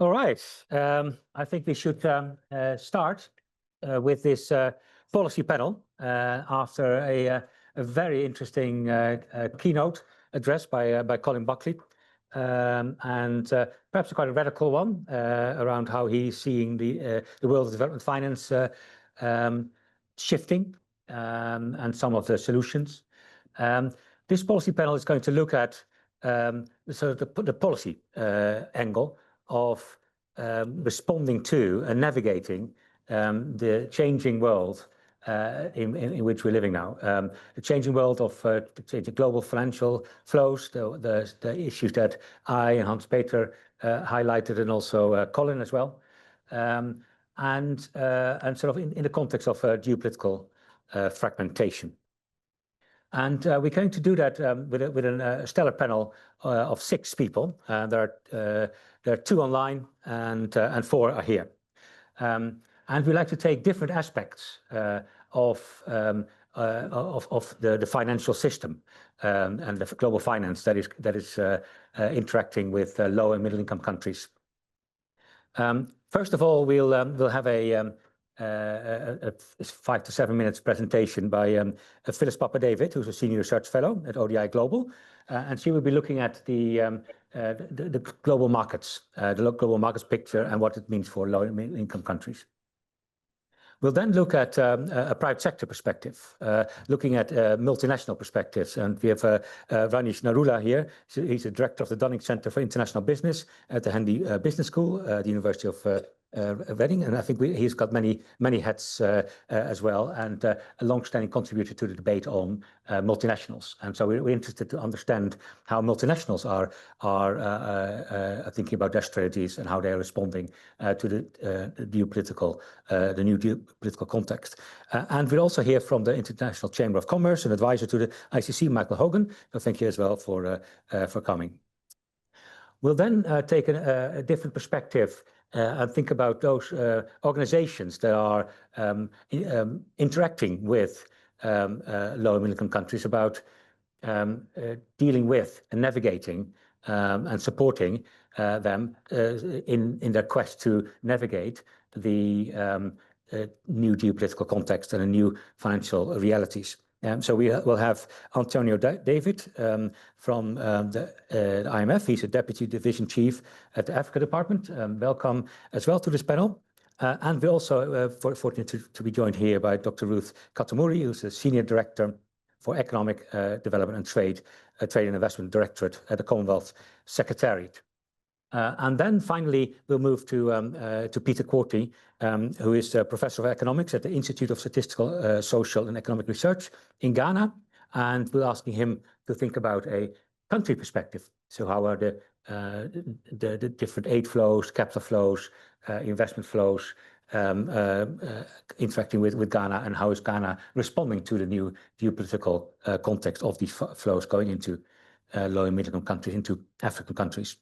All right. I think we should start with this policy panel after a very interesting keynote address by Colin Buckley, and perhaps quite a radical one around how he's seeing the world of development finance shifting and some of the solutions. This policy panel is going to look at the policy angle of responding to and navigating the changing world in which we're living now. The changing world of the global financial flows, the issues that I and Hans-Peter highlighted, and also Colin as well, and sort of in the context of geopolitical fragmentation. And we're going to do that with a stellar panel of 6 people. There are 2 online and 4 are here. And we like to take different aspects of the financial system and the global finance that is interacting with low and middle income countries. First of all, we'll have a 5 to 7 minutes presentation by Phyllis Papa-David, who's a senior research fellow at ODI Global, and she will be looking at the global markets, global markets picture and what it means for low and middle income countries. We'll then look at a private sector perspective, looking at multinational perspectives. And we have Ranish Narula here. He's the director of the Dunning Center for International Business at the Handy Business School, the University of Reading. And I think he's got many hats as well, and a long-standing contributor to the debate on multinationals. And so we're interested to understand how multinationals are thinking about their strategies and how they're responding to the new geopolitical context. And we'll also hear from the International Chamber of Commerce, an advisor to the ICC, Michael Hogan. So thank you as well for coming. We'll then take a different perspective and think about those organizations that are interacting with low and middle income countries, about dealing with and navigating and supporting them in their quest to navigate the new geopolitical context and the new financial realities. So we'll have Antonio David from the IMF. He's a Deputy Division Chief at the Africa Department. Welcome as well to this panel. And we're also fortunate to be joined here by Dr. Ruth Katamuri, who's a Senior Director for Economic Development and Trade and Investment Directorate at the Commonwealth Secretariat. And then finally, we'll move to Peter Quartey, who is a professor of economics at the Institute of Statistical, Social and Economic Research in Ghana. And we're asking him to think about a country perspective. So how are the different aid flows, capital flows, investment flows interacting with Ghana, and how is Ghana responding to the new geopolitical context of these flows going into low and middle income countries, into African countries.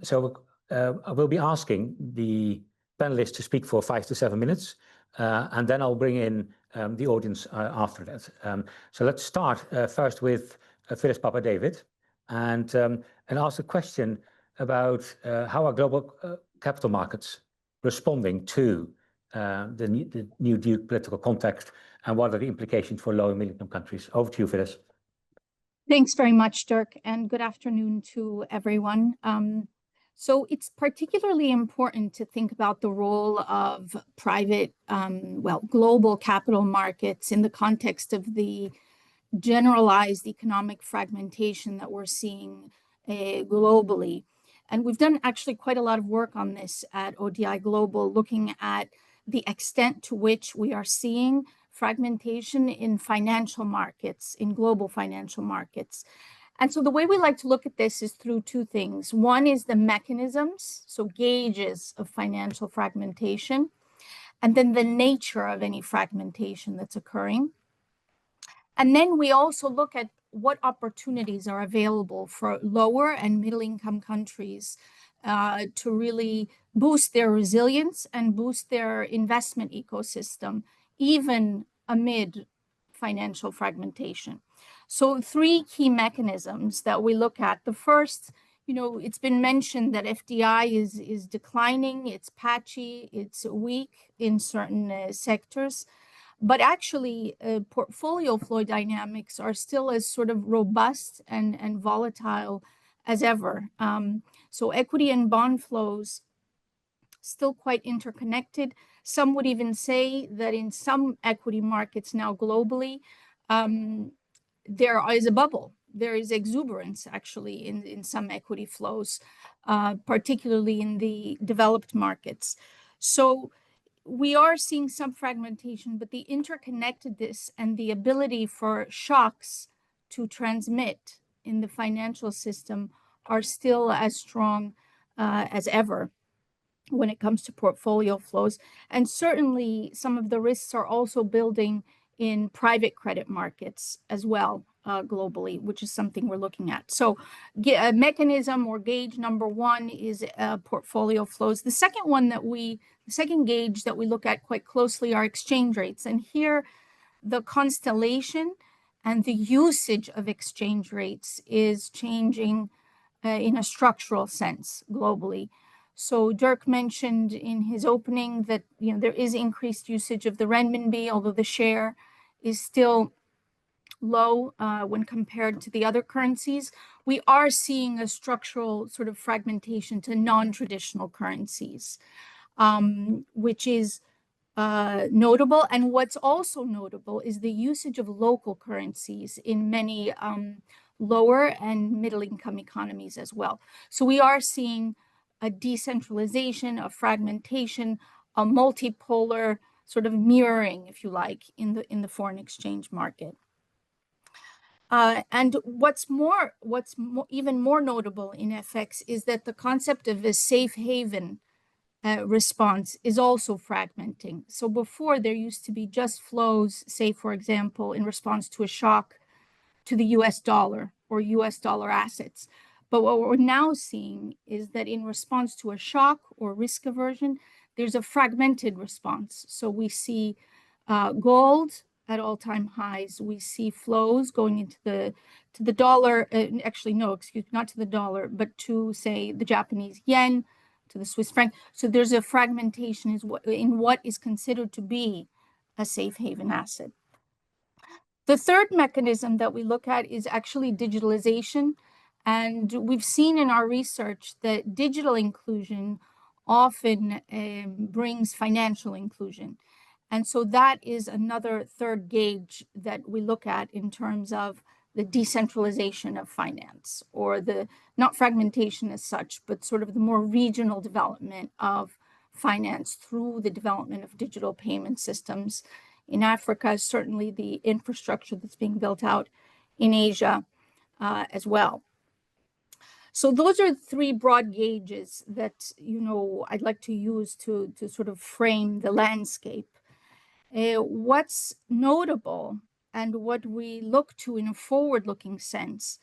So I will be asking the panelists to speak for 5 to 7 minutes, and then I'll bring in the audience after that. So let's start first with Phyllis Papa-David and ask a question about how are global capital markets responding to the new geopolitical context, and what are the implications for low and middle income countries. Over to you, Phyllis. Thanks very much, Dirk, and good afternoon to everyone. So it's particularly important to think about the role of private, global capital markets in the context of the generalized economic fragmentation that we're seeing globally. And we've done actually quite a lot of work on this at ODI Global, looking at the extent to which we are seeing fragmentation in financial markets, in global financial markets. And so the way we like to look at this is through 2 things. One is the mechanisms, so gauges of financial fragmentation, and then the nature of any fragmentation that's occurring. And then we also look at what opportunities are available for lower and middle income countries to really boost their resilience and boost their investment ecosystem, even amid financial fragmentation. So 3 key mechanisms that we look at. The first it's been mentioned that FDI is declining, it's patchy, it's weak in certain sectors. But actually, portfolio flow dynamics are still as sort of robust and volatile as ever. So equity and bond flows still quite interconnected. Some would even say that in some equity markets now globally, there is a bubble. There is exuberance actually in some equity flows, particularly in the developed markets. So we are seeing some fragmentation, but the interconnectedness and the ability for shocks to transmit in the financial system are still as strong as ever when it comes to portfolio flows. And certainly some of the risks are also building in private credit markets as well, globally, which is something we're looking at. So a mechanism or gauge number one is portfolio flows. The second gauge that we look at quite closely are exchange rates. And here the constellation and the usage of exchange rates is changing in a structural sense globally. So Dirk mentioned in his opening that there is increased usage of the renminbi, although the share is still low when compared to the other currencies. We are seeing a structural sort of fragmentation to non-traditional currencies, which is notable. And what's also notable is the usage of local currencies in many lower and middle income economies as well. So we are seeing a decentralization, a fragmentation, a multipolar sort of mirroring, if you like, in the foreign exchange market. And what's even more notable in FX is that the concept of a safe haven response is also fragmenting. So before there used to be just flows, say, for example, in response to a shock to the US dollar or US dollar assets. But what we're now seeing is that in response to a shock or risk aversion, there's a fragmented response. So we see gold at all-time highs. We see flows going into the dollar. Actually, no, excuse me, not to the dollar, but to, say, the Japanese yen, to the Swiss franc. So there's a fragmentation in what is considered to be a safe haven asset. The third mechanism that we look at is actually digitalization. And we've seen in our research that digital inclusion often brings financial inclusion. And so that is another third gauge that we look at in terms of the decentralization of finance, or the, not fragmentation as such, but sort of the more regional development of finance through the development of digital payment systems. In Africa, certainly the infrastructure that's being built out in Asia as well. So those are three broad gauges that I'd like to use to sort of frame the landscape. What's notable and what we look to in a forward-looking sense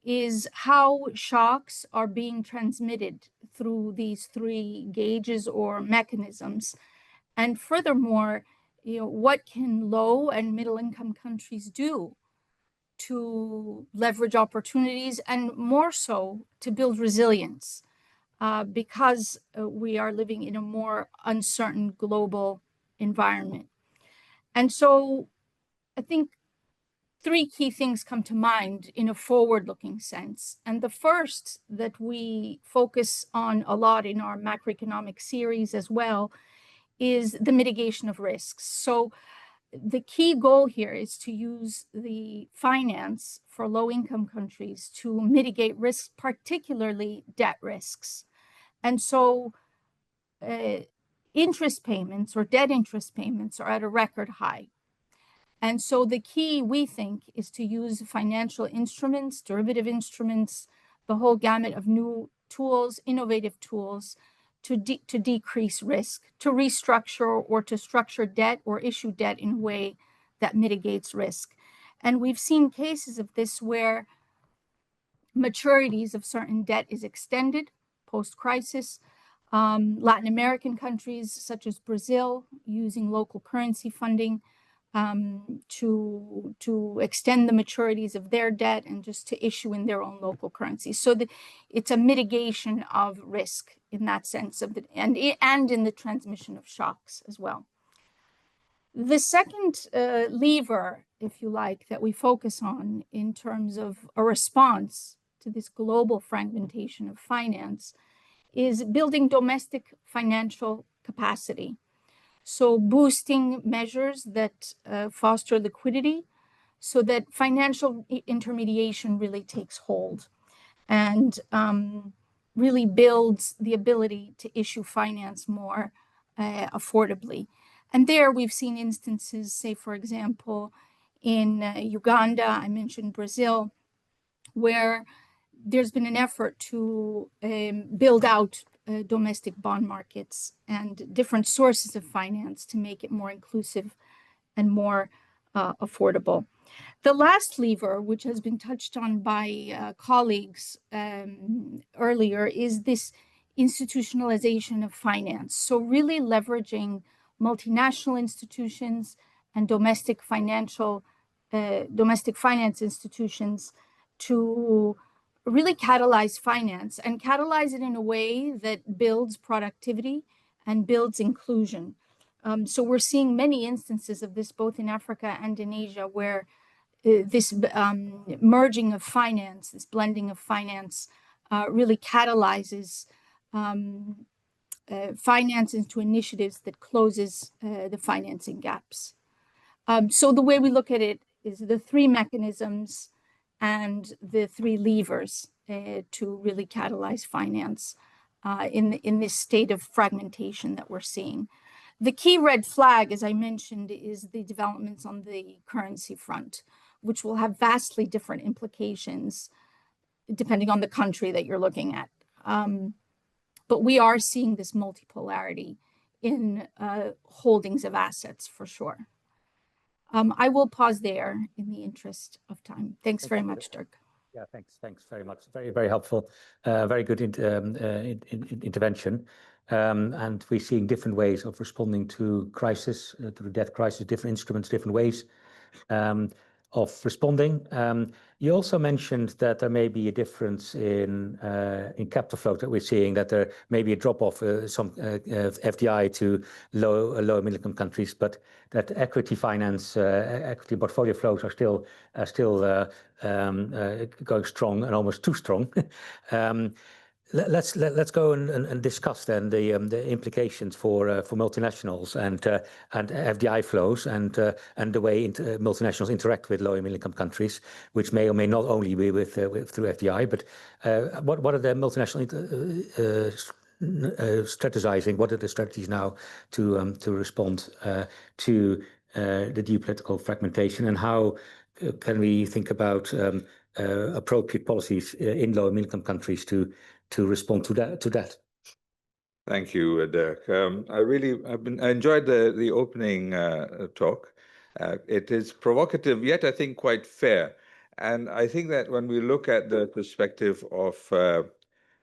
is how shocks are being transmitted through these three gauges or mechanisms. And furthermore, what can low and middle income countries do to leverage opportunities, and more so to build resilience, because we are living in a more uncertain global environment. And so I think three key things come to mind in a forward-looking sense. And the first that we focus on a lot in our macroeconomic series as well is the mitigation of risks. So the key goal here is to use the finance for low-income countries to mitigate risks, particularly debt risks. And so interest payments or debt interest payments are at a record high. And so the key, we think, is to use financial instruments, derivative instruments, the whole gamut of new tools, innovative tools, to decrease risk, to restructure or to structure debt or issue debt in a way that mitigates risk. And we've seen cases of this where maturities of certain debt is extended post-crisis. Latin American countries such as Brazil using local currency funding to extend the maturities of their debt and just to issue in their own local currency. So that it's a mitigation of risk in that sense and in the transmission of shocks as well. The second lever, if you like, that we focus on in terms of a response to this global fragmentation of finance is building domestic financial capacity. So boosting measures that foster liquidity so that financial intermediation really takes hold and really builds the ability to issue finance more affordably. And there we've seen instances, say, for example, in Uganda, I mentioned Brazil, where there's been an effort to build out domestic bond markets and different sources of finance to make it more inclusive and more affordable. The last lever, which has been touched on by colleagues earlier, is this institutionalization of finance. So really leveraging multinational institutions and domestic finance institutions to really catalyze finance and catalyze it in a way that builds productivity and builds inclusion. So we're seeing many instances of this both in Africa and in Asia where this merging of finance, this blending of finance really catalyzes finance into initiatives that closes the financing gaps. So the way we look at it is the three mechanisms and the three levers to really catalyze finance in this state of fragmentation that we're seeing. The key red flag, as I mentioned, is the developments on the currency front, which will have vastly different implications depending on the country that you're looking at. But we are seeing this multipolarity in holdings of assets for sure. I will pause there in the interest of time. Thanks very much, Dirk. Yeah, thanks very much. Very helpful. Very good intervention. And we're seeing different ways of responding to crisis, to the debt crisis, different instruments, different ways of responding. You also mentioned that there may be a difference in capital flow that we're seeing, that there may be a drop-off some FDI to low and middle income countries, but that equity finance, equity portfolio flows are still going strong and almost too strong. Let's go and discuss then the implications for multinationals and FDI flows and the way multinationals interact with low and middle income countries, which may or may not only be through FDI, but what are the multinational strategizing? What are the strategies now to respond to the geopolitical fragmentation, and how can we think about appropriate policies in low and middle income countries to respond to that? Thank you, Dirk. I enjoyed the opening talk. It is provocative, yet I think quite fair. And I think that when we look at the perspective of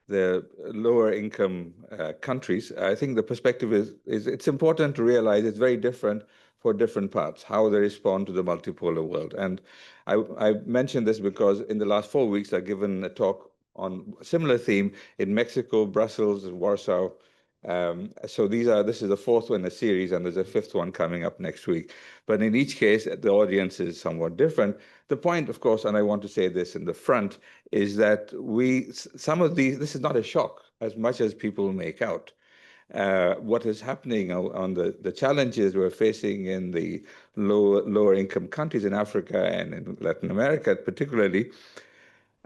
the lower income countries, I think the perspective is it's important to realize it's very different for different parts, how they respond to the multipolar world. And I mentioned this because in the last 4 weeks, I've given a talk on a similar theme in Mexico, Brussels, and Warsaw. So this is the fourth one in a series, and there's a fifth one coming up next week. But in each case, the audience is somewhat different. The point, of course, and I want to say this in the front, is that this is not a shock as much as people make out. What is happening on the challenges we're facing in the lower income countries in Africa and in Latin America particularly,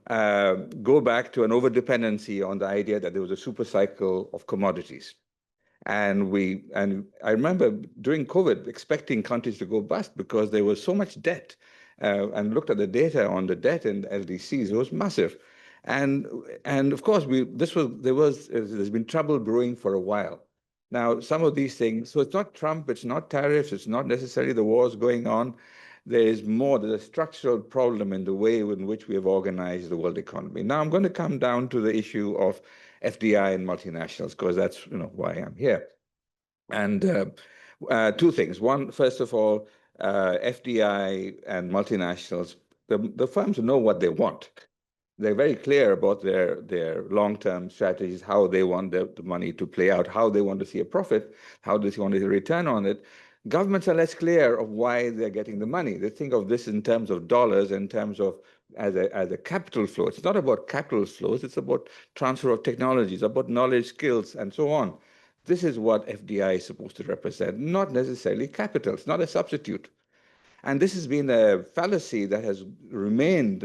go back to an overdependency on the idea that there was a super cycle of commodities. And I remember during COVID expecting countries to go bust because there was so much debt, and looked at the data on the debt in LDCs, it was massive. And of course, there's been trouble brewing for a while. Now, some of these things, so it's not Trump, it's not tariffs, it's not necessarily the wars going on. There's a structural problem in the way in which we have organized the world economy. Now, I'm going to come down to the issue of FDI and multinationals, because that's why I'm here. And two things. One, first of all, FDI and multinationals, the firms know what they want. They're very clear about their long-term strategies, how they want the money to play out, how they want to see a profit, how they want to see a return on it. Governments are less clear of why they're getting the money. They think of this in terms of dollars, in terms of as a capital flow. It's not about capital flows. It's about transfer of technologies, about knowledge, skills, and so on. This is what FDI is supposed to represent, not necessarily capital. It's not a substitute. And this has been a fallacy that has remained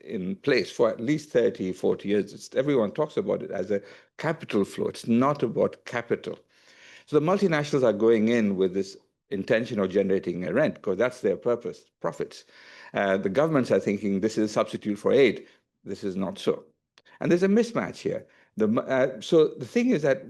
in place for at least 30, 40 years. Everyone talks about it as a capital flow. It's not about capital. So the multinationals are going in with this intention of generating a rent because that's their purpose, profits. The governments are thinking this is a substitute for aid. This is not so. And there's a mismatch here. So the thing is that,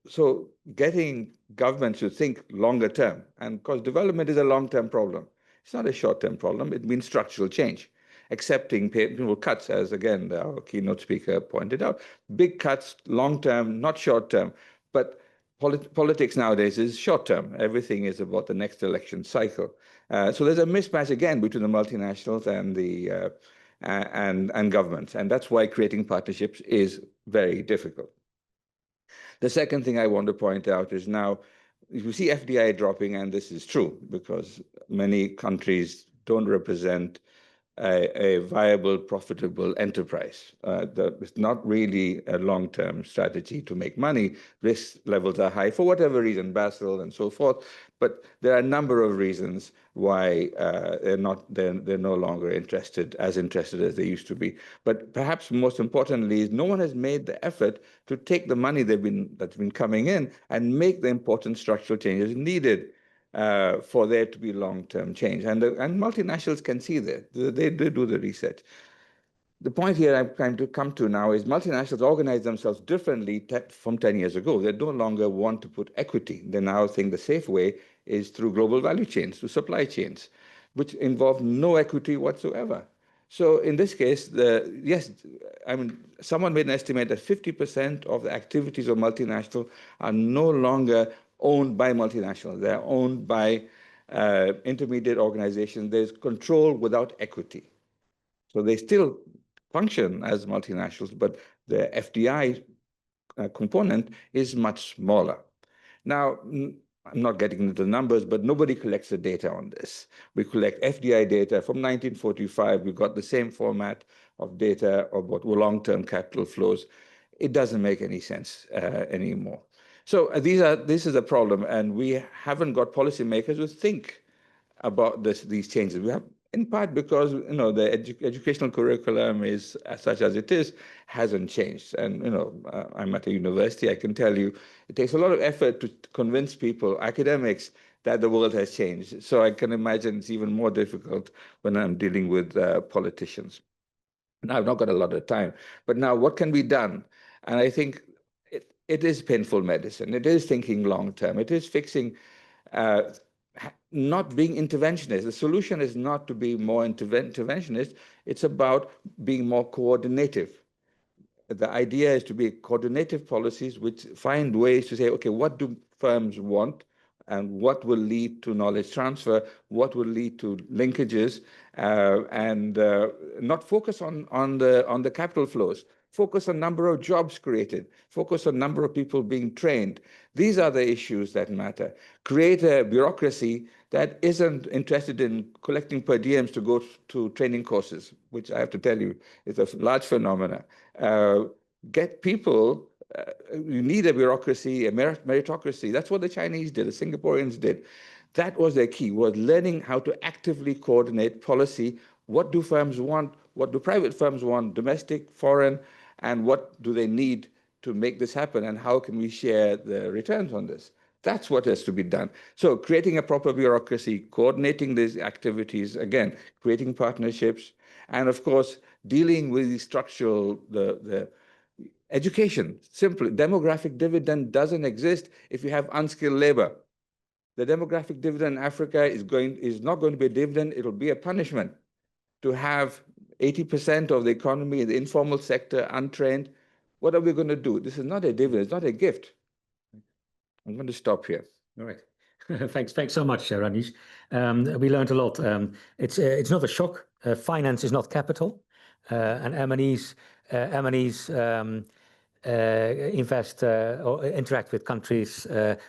so getting governments to think longer term, and because development is a long-term problem. It's not a short-term problem. It means structural change. Accepting painful cuts, as again, our keynote speaker pointed out. Big cuts, long-term, not short-term. But politics nowadays is short-term. Everything is about the next election cycle. So there's a mismatch again between the multinationals and the and governments, and that's why creating partnerships is very difficult. The second thing I want to point out is now, you see FDI dropping, and this is true because many countries don't represent a viable, profitable enterprise. It's not really a long-term strategy to make money. Risk levels are high for whatever reason, Basel and so forth. But there are a number of reasons why they're no longer as interested as they used to be. But perhaps most importantly is no one has made the effort to take the money that's been coming in and make the important structural changes needed for there to be long-term change. And multinationals can see that. They do the research. The point here I'm trying to come to now is multinationals organize themselves differently from 10 years ago. They no longer want to put equity. They now think the safe way is through global value chains, through supply chains, which involve no equity whatsoever. So in this case, yes, I mean, someone made an estimate that 50% of the activities of multinational are no longer owned by multinationals. They're owned by intermediate organizations. There's control without equity. So they still function as multinationals, but the FDI component is much smaller. Now, I'm not getting into the numbers, but nobody collects the data on this. We collect FDI data from 1945. We've got the same format of data about long-term capital flows. It doesn't make any sense anymore. So this is a problem, and we haven't got policymakers who think about these changes. We have, in part because the educational curriculum is such as it is, hasn't changed. And I'm at a university. I can tell you, it takes a lot of effort to convince people, academics, that the world has changed. So I can imagine it's even more difficult when I'm dealing with politicians. Now I've not got a lot of time, but now what can be done? And I think it is painful medicine. It is thinking long term. It is fixing. Not being interventionist. The solution is not to be more interventionist. It's about being more coordinative. The idea is to be coordinative policies which find ways to say, okay, what do firms want and what will lead to knowledge transfer, what will lead to linkages, and not focus on the capital flows. Focus on number of jobs created, focus on number of people being trained. These are the issues that matter. Create a bureaucracy that isn't interested in collecting per diems to go to training courses, which I have to tell you is a large phenomenon. Get people, you need a bureaucracy, a meritocracy. That's what the Chinese did, the Singaporeans did. That was their key, was learning how to actively coordinate policy. What do firms want? What do private firms want, domestic, foreign, and what do they need to make this happen? And how can we share the returns on this? That's what has to be done. So creating a proper bureaucracy, coordinating these activities, again, creating partnerships, and of course, dealing with the structural, the education. Simply, demographic dividend doesn't exist if you have unskilled labor. The demographic dividend in Africa is not going to be a dividend, it'll be a punishment. To have 80% of the economy in the informal sector untrained, what are we going to do? This is not a dividend, it's not a gift. I'm going to stop here. All right. Thanks so much, Ranish. We learned a lot. It's not a shock. Finance is not capital, and M&Es invest or interact with countries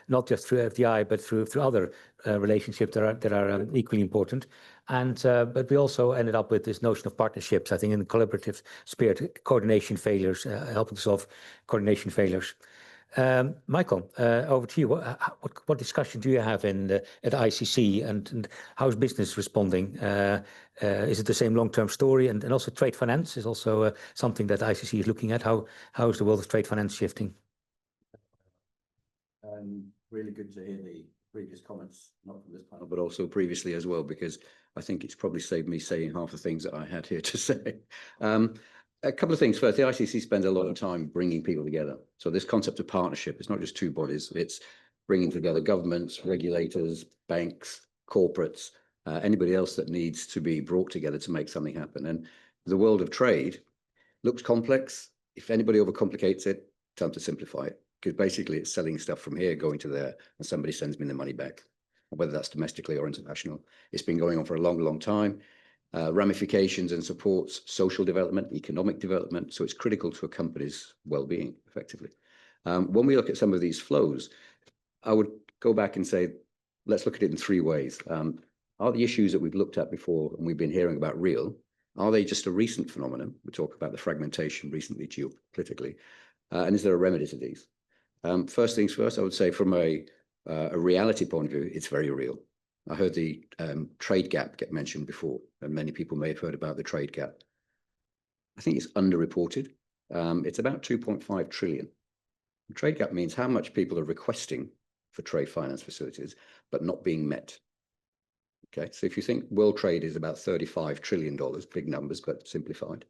not just through FDI but through other relationships that are equally important. And but we also ended up with this notion of partnerships. I think in the collaborative spirit, coordination failures, helping to solve coordination failures. Michael, over to you. What discussion do you have at ICC, and how's business responding? Is it the same long-term story? And also trade finance is also something that ICC is looking at. How is the world of trade finance shifting? Really good to hear the previous comments, not from this panel, but also previously as well, because I think it's probably saved me saying half the things that I had here to say. A couple of things. First, the ICC spends a lot of time bringing people together. So this concept of partnership, it's not just two bodies, it's bringing together governments, regulators, banks, corporates, anybody else that needs to be brought together to make something happen. And the world of trade looks complex. If anybody overcomplicates it, time to simplify it, because basically it's selling stuff from here, going to there, and somebody sends me the money back, whether that's domestically or international. It's been going on for a long, long time. Ramifications and supports social development, economic development. So it's critical to a company's well-being, effectively. When we look at some of these flows, I would go back and say, let's look at it in three ways. Are the issues that we've looked at before and we've been hearing about real? Are they just a recent phenomenon? We talk about the fragmentation recently geopolitically. And is there a remedy to these? First things first, I would say from a reality point of view, it's very real. I heard the trade gap get mentioned before, and many people may have heard about the trade gap. I think it's underreported. It's about 2.5 trillion. The trade gap means how much people are requesting for trade finance facilities, but not being met. Okay, so if you think world trade is about $35 trillion, big numbers, but simplified,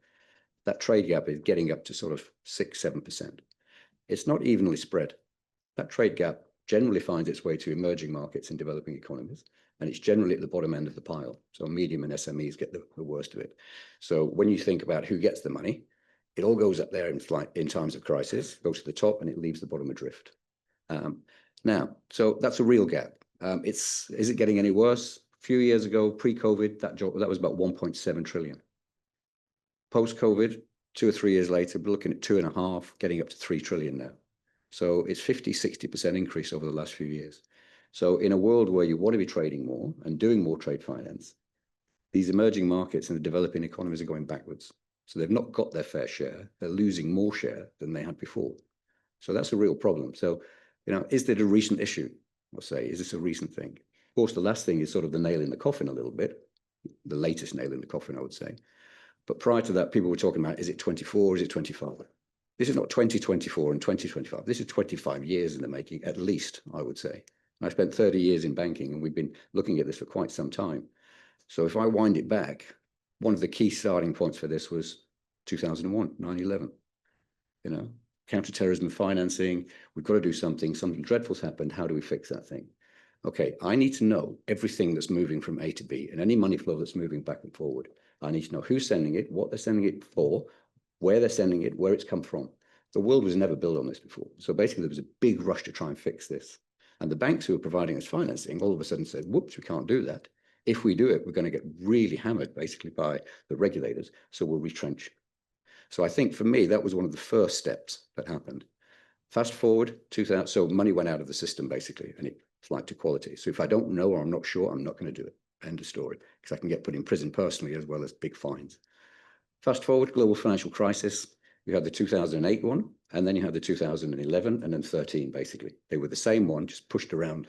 that trade gap is getting up to sort of 6-7%. It's not evenly spread. That trade gap generally finds its way to emerging markets and developing economies, and it's generally at the bottom end of the pile. So medium and SMEs get the worst of it. So when you think about who gets the money, it all goes up there in times of crisis, goes to the top, and it leaves the bottom adrift. Now, so that's a real gap. Is it getting any worse? A few years ago, pre-COVID, that was about 1.7 trillion. Post-COVID, 2 or 3 years later, we're looking at 2.5, getting up to 3 trillion now. So it's 50-60% increase over the last few years. So in a world where you want to be trading more and doing more trade finance, these emerging markets and the developing economies are going backwards. So they've not got their fair share. They're losing more share than they had before. So that's a real problem. So, is there a recent issue? I'll say, is this a recent thing? Of course, the last thing is sort of the nail in the coffin a little bit, the latest nail in the coffin, I would say. But prior to that, people were talking about, is it 24, is it 25? This is not 2024 and 2025. This is 25 years in the making, at least, I would say. I spent 30 years in banking, and we've been looking at this for quite some time. So if I wind it back, one of the key starting points for this was 2001, 9/11. Counterterrorism financing, we've got to do something dreadful's happened. How do we fix that thing? Okay, I need to know everything that's moving from A to B and any money flow that's moving back and forward. I need to know who's sending it, what they're sending it for, where they're sending it, where it's come from. The world was never built on this before. So basically, there was a big rush to try and fix this. And the banks who were providing us financing all of a sudden said, whoops, we can't do that. If we do it, we're going to get really hammered basically by the regulators. So we'll retrench. So I think for me, that was one of the first steps that happened. Fast forward 2000, so money went out of the system basically, and it flight to quality. So if I don't know or I'm not sure, I'm not going to do it. End of story. Because I can get put in prison personally as well as big fines. Fast forward, global financial crisis. You had the 2008 one, and then you had the 2011 and then 13, basically. They were the same one, just pushed around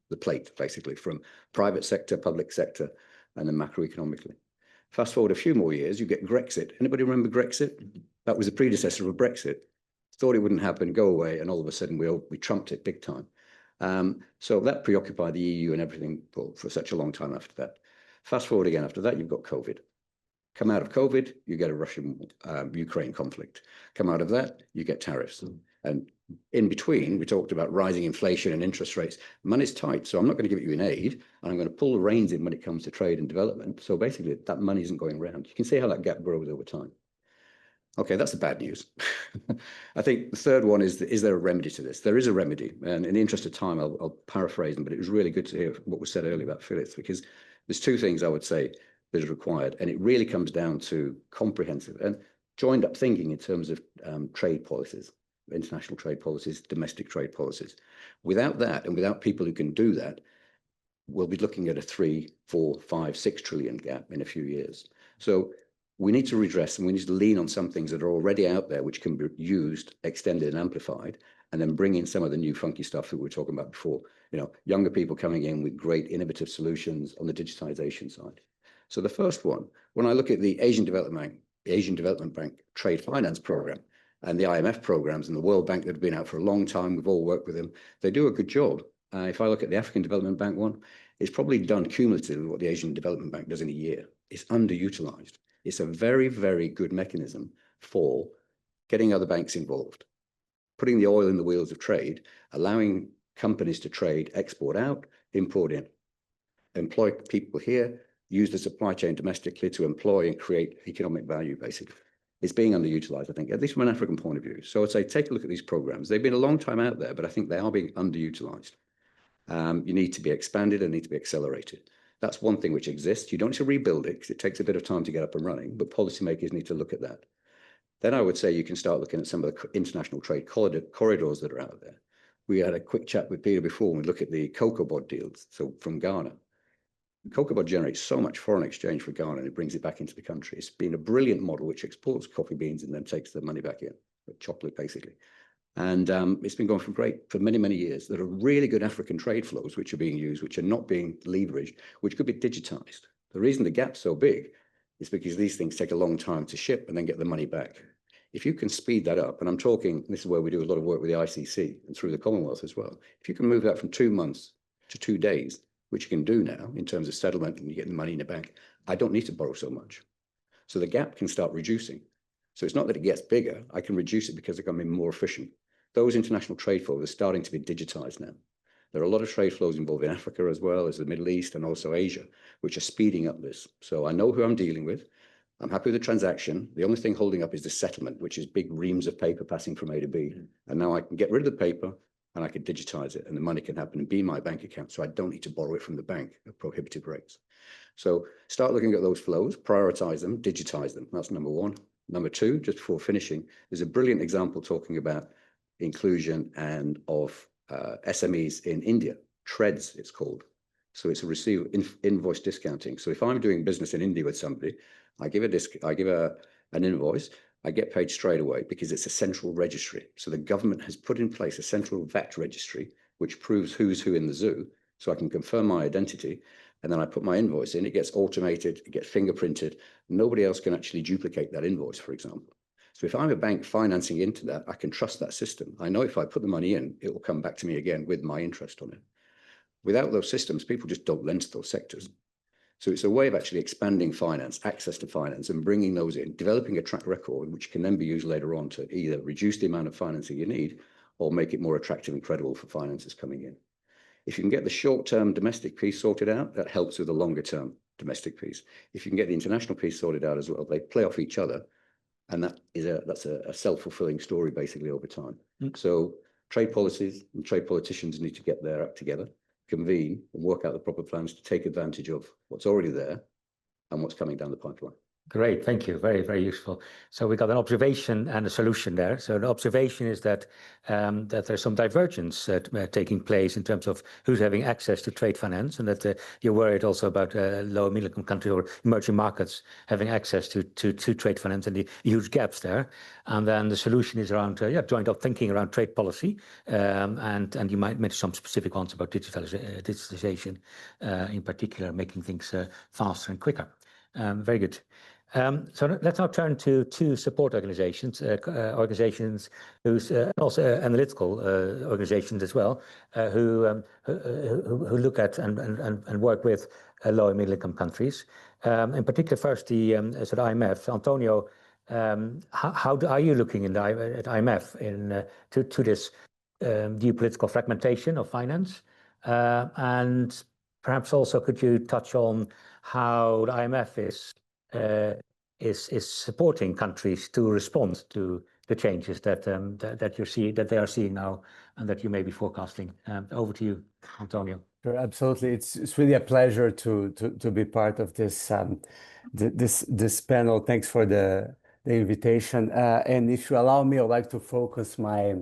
the plate, basically, from private sector, public sector, and then macroeconomically. Fast forward a few more years, you get Grexit. Anybody remember Grexit? That was the predecessor of Brexit. Thought it wouldn't happen, go away, and all of a sudden we trumped it big time. So that preoccupied the EU and everything for such a long time after that. Fast forward again after that, you've got COVID. Come out of COVID, you get a Russian-Ukraine conflict. Come out of that, you get tariffs. And in between, we talked about rising inflation and interest rates. Money's tight, so I'm not going to give it you in aid, and I'm going to pull the reins in when it comes to trade and development. So basically, that money isn't going around. You can see how that gap grows over time. Okay, that's the bad news. I think the third one is there a remedy to this? There is a remedy. And in the interest of time, I'll paraphrase them, but it was really good to hear what was said earlier about Phillips, because there's two things I would say that is required. And it really comes down to comprehensive and joined up thinking in terms of trade policies, international trade policies, domestic trade policies. Without that, and without people who can do that, we'll be looking at a 3, 4, 5, 6 trillion gap in a few years. So we need to redress, and we need to lean on some things that are already out there, which can be used, extended, and amplified, and then bring in some of the new funky stuff that we were talking about before. You know, younger people coming in with great innovative solutions on the digitization side. So the first one, when I look at the Asian Development Bank Trade Finance Program and the IMF programs and the World Bank that have been out for a long time, we've all worked with them. They do a good job. If I look at the African Development Bank one, it's probably done cumulatively what the Asian Development Bank does in a year. It's underutilized. It's a very, very good mechanism for getting other banks involved, putting the oil in the wheels of trade, allowing companies to trade, export out, import in, employ people here, use the supply chain domestically to employ and create economic value, basically. It's being underutilized, I think, at least from an African point of view. So I'd say take a look at these programs. They've been a long time out there, but I think they are being underutilized. You need to be expanded and need to be accelerated. That's one thing which exists. You don't need to rebuild it because it takes a bit of time to get up and running, but policymakers need to look at that. Then I would say you can start looking at some of the international trade corridors that are out there. We had a quick chat with Peter before when we look at the cocoa bod deals. So from Ghana, cocoa bod generates so much foreign exchange for Ghana and it brings it back into the country. It's been a brilliant model which exports coffee beans and then takes the money back in, chocolate basically. And it's been going for many, many years. There are really good African trade flows which are being used, which are not being leveraged, which could be digitized. The reason the gap's so big is because these things take a long time to ship and then get the money back. If you can speed that up, and I'm talking, this is where we do a lot of work with the ICC and through the Commonwealth as well. If you can move that from 2 months to 2 days, which you can do now in terms of settlement and you get the money in the bank, I don't need to borrow so much. So the gap can start reducing. So it's not that it gets bigger, I can reduce it because I'm being more efficient. Those international trade flows are starting to be digitized now. There are a lot of trade flows involved in Africa as well as the Middle East and also Asia, which are speeding up this. So I know who I'm dealing with. I'm happy with the transaction. The only thing holding up is the settlement, which is big reams of paper passing from A to B. And now I can get rid of the paper and I can digitize it and the money can happen and be in my bank account. So I don't need to borrow it from the bank at prohibitive rates. So start looking at those flows, prioritize them, digitize them. That's number one. Number two, just before finishing, there's a brilliant example talking about inclusion and of SMEs in India. TREDS, it's called. So it's a invoice discounting. So if I'm doing business in India with somebody, I give an invoice, I get paid straight away because it's a central registry. So the government has put in place a central VAT registry, which proves who's who in the zoo. So I can confirm my identity and then I put my invoice in, it gets automated, it gets fingerprinted. Nobody else can actually duplicate that invoice, for example. So if I'm a bank financing into that, I can trust that system. I know if I put the money in, it will come back to me again with my interest on it. Without those systems, people just don't lend to those sectors. So it's a way of actually expanding finance, access to finance, and bringing those in, developing a track record, which can then be used later on to either reduce the amount of financing you need or make it more attractive and credible for finances coming in. If you can get the short-term domestic piece sorted out, that helps with the longer-term domestic piece. If you can get the international piece sorted out as well, they play off each other. And that's a self-fulfilling story basically over time. So trade policies and trade politicians need to get their act together, convene and work out the proper plans to take advantage of what's already there and what's coming down the pipeline. Great, thank you. Very, very useful. So we got an observation and a solution there. So the observation is that there's some divergence taking place in terms of who's having access to trade finance, and that you're worried also about low and middle income countries or emerging markets having access to trade finance and the huge gaps there. And then the solution is around joint up thinking around trade policy, and you might mention some specific ones about digitalization, in particular, making things faster and quicker. Very good. So let's now turn to two support organizations, whose also analytical organizations as well, who look at and work with low and middle income countries. In particular, first the IMF. Antonio, how are you looking at IMF to this geopolitical fragmentation of finance, and perhaps also could you touch on how the IMF is is supporting countries to respond to the changes that that they are seeing now and that you may be forecasting. Over to you, Antonio. Sure, absolutely. It's really a pleasure to be part of this this panel. Thanks for the invitation. And if you allow me, I'd like to focus my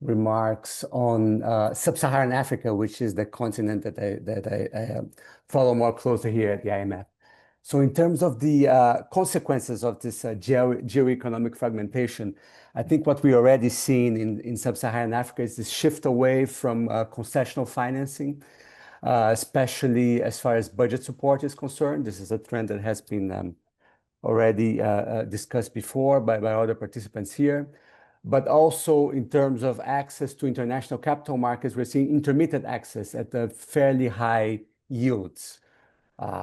remarks on sub-Saharan Africa, which is the continent that I follow more closely here at the IMF. So in terms of the consequences of this geoeconomic fragmentation, I think what we already seen in sub-Saharan Africa is this shift away from concessional financing, especially as far as budget support is concerned. This is a trend that has been already discussed before by other participants here. But also in terms of access to international capital markets, we're seeing intermittent access at fairly high yields.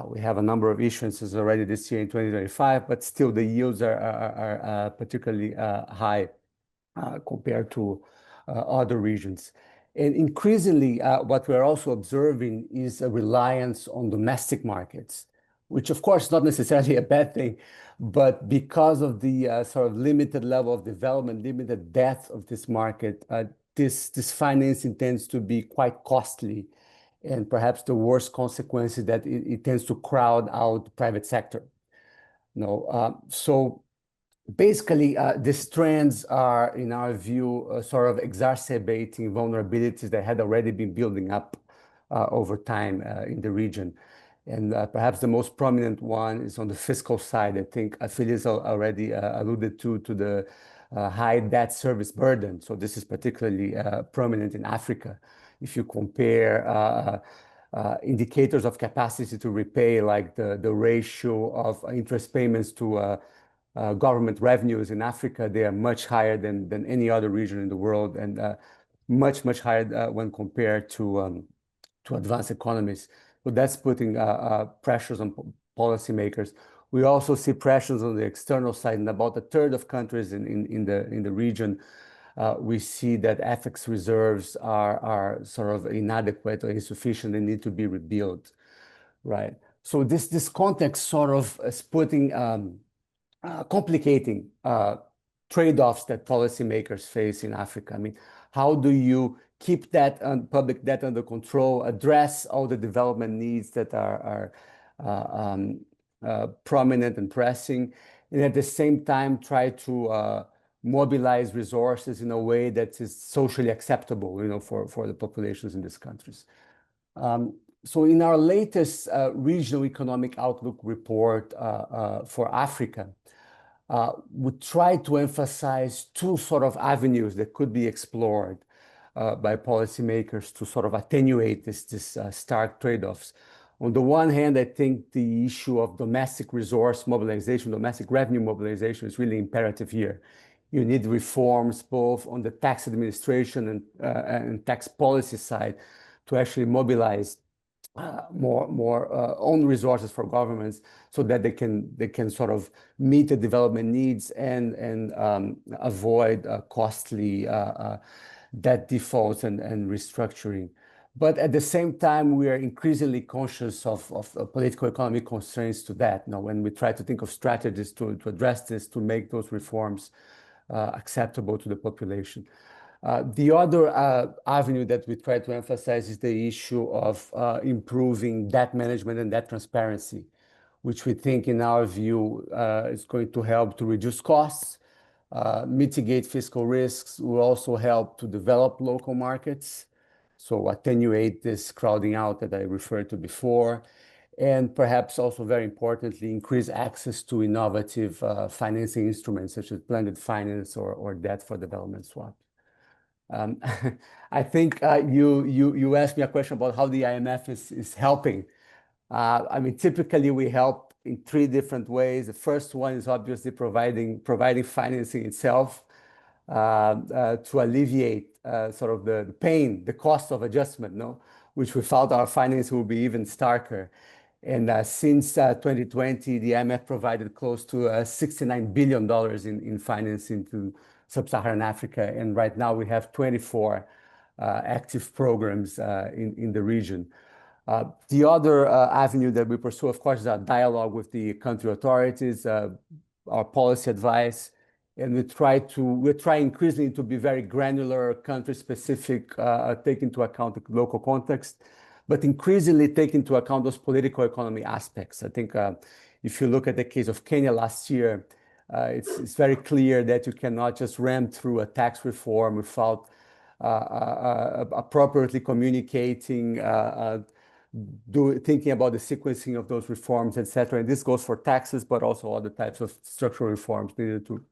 We have a number of issuances already this year in 2025, but still the yields are particularly high compared to other regions. And increasingly, what we're also observing is a reliance on domestic markets, which of course is not necessarily a bad thing, but because of the sort of limited level of development, limited depth of this market, this financing tends to be quite costly. And perhaps the worst consequence is that it tends to crowd out the private sector. So basically, these trends are, in our view, sort of exacerbating vulnerabilities that had already been building up over time in the region. And perhaps the most prominent one is on the fiscal side. I think Phyllis already alluded to the high debt service burden. So this is particularly prominent in Africa. If you compare indicators of capacity to repay, like the ratio of interest payments to government revenues in Africa, they are much higher than any other region in the world, and much higher when compared to advanced economies. So that's putting pressures on policymakers. We also see pressures on the external side. In about a third of countries in the region, we see that FX reserves are sort of inadequate or insufficient and need to be rebuilt, right? So this context sort of is putting complicating trade-offs that policymakers face in Africa. I mean, how do you keep that public debt under control, address all the development needs that are prominent and pressing, and at the same time try to mobilize resources in a way that is socially acceptable, for the populations in these countries. So in our latest regional economic outlook report for Africa, we try to emphasize two sort of avenues that could be explored by policymakers to sort of attenuate this stark trade-offs. On the one hand, I think the issue of domestic resource mobilization, domestic revenue mobilization is really imperative here. You need reforms both on the tax administration and tax policy side to actually mobilize more own resources for governments so that they can sort of meet the development needs and avoid costly debt defaults and restructuring. But at the same time, we are increasingly conscious of political economic constraints to that. When we try to think of strategies to address this, to make those reforms acceptable to the population. The other avenue that we try to emphasize is the issue of improving debt management and debt transparency, which we think, in our view, is going to help to reduce costs, mitigate fiscal risks, will also help to develop local markets, so attenuate this crowding out that I referred to before, and perhaps also, very importantly, increase access to innovative financing instruments such as blended finance or debt for development swap. I think you asked me a question about how the IMF is helping. I mean, typically we help in three different ways. The first one is obviously providing financing itself to alleviate sort of the pain, the cost of adjustment, which we felt our financing will be even starker. And since 2020, the IMF provided close to $69 billion in financing to Sub-Saharan Africa. And right now we have 24 active programs in the region. The other avenue that we pursue, of course, is our dialogue with the country authorities, our policy advice, and we try increasingly to be very granular, country specific, take into account the local context, but increasingly take into account those political economy aspects. I think if you look at the case of Kenya last year, it's very clear that you cannot just ram through a tax reform without appropriately communicating, thinking about the sequencing of those reforms, etc. And this goes for taxes, but also other types of structural reforms needed to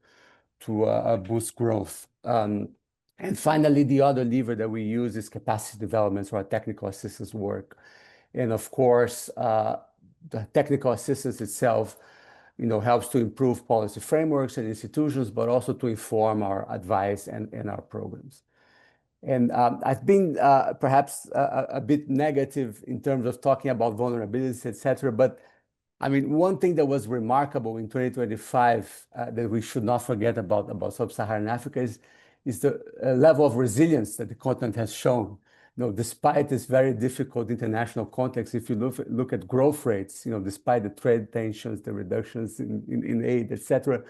boost growth. And finally, the other lever that we use is capacity development, so our technical assistance work. And of course, the technical assistance itself, helps to improve policy frameworks and institutions, but also to inform our advice and our programs. And I've been perhaps a bit negative in terms of talking about vulnerabilities, etc. But I mean, one thing that was remarkable in 2025 that we should not forget about sub-Saharan Africa is the level of resilience that the continent has shown. Despite this very difficult international context, if you look at growth rates, despite the trade tensions, the reductions in aid, etc.,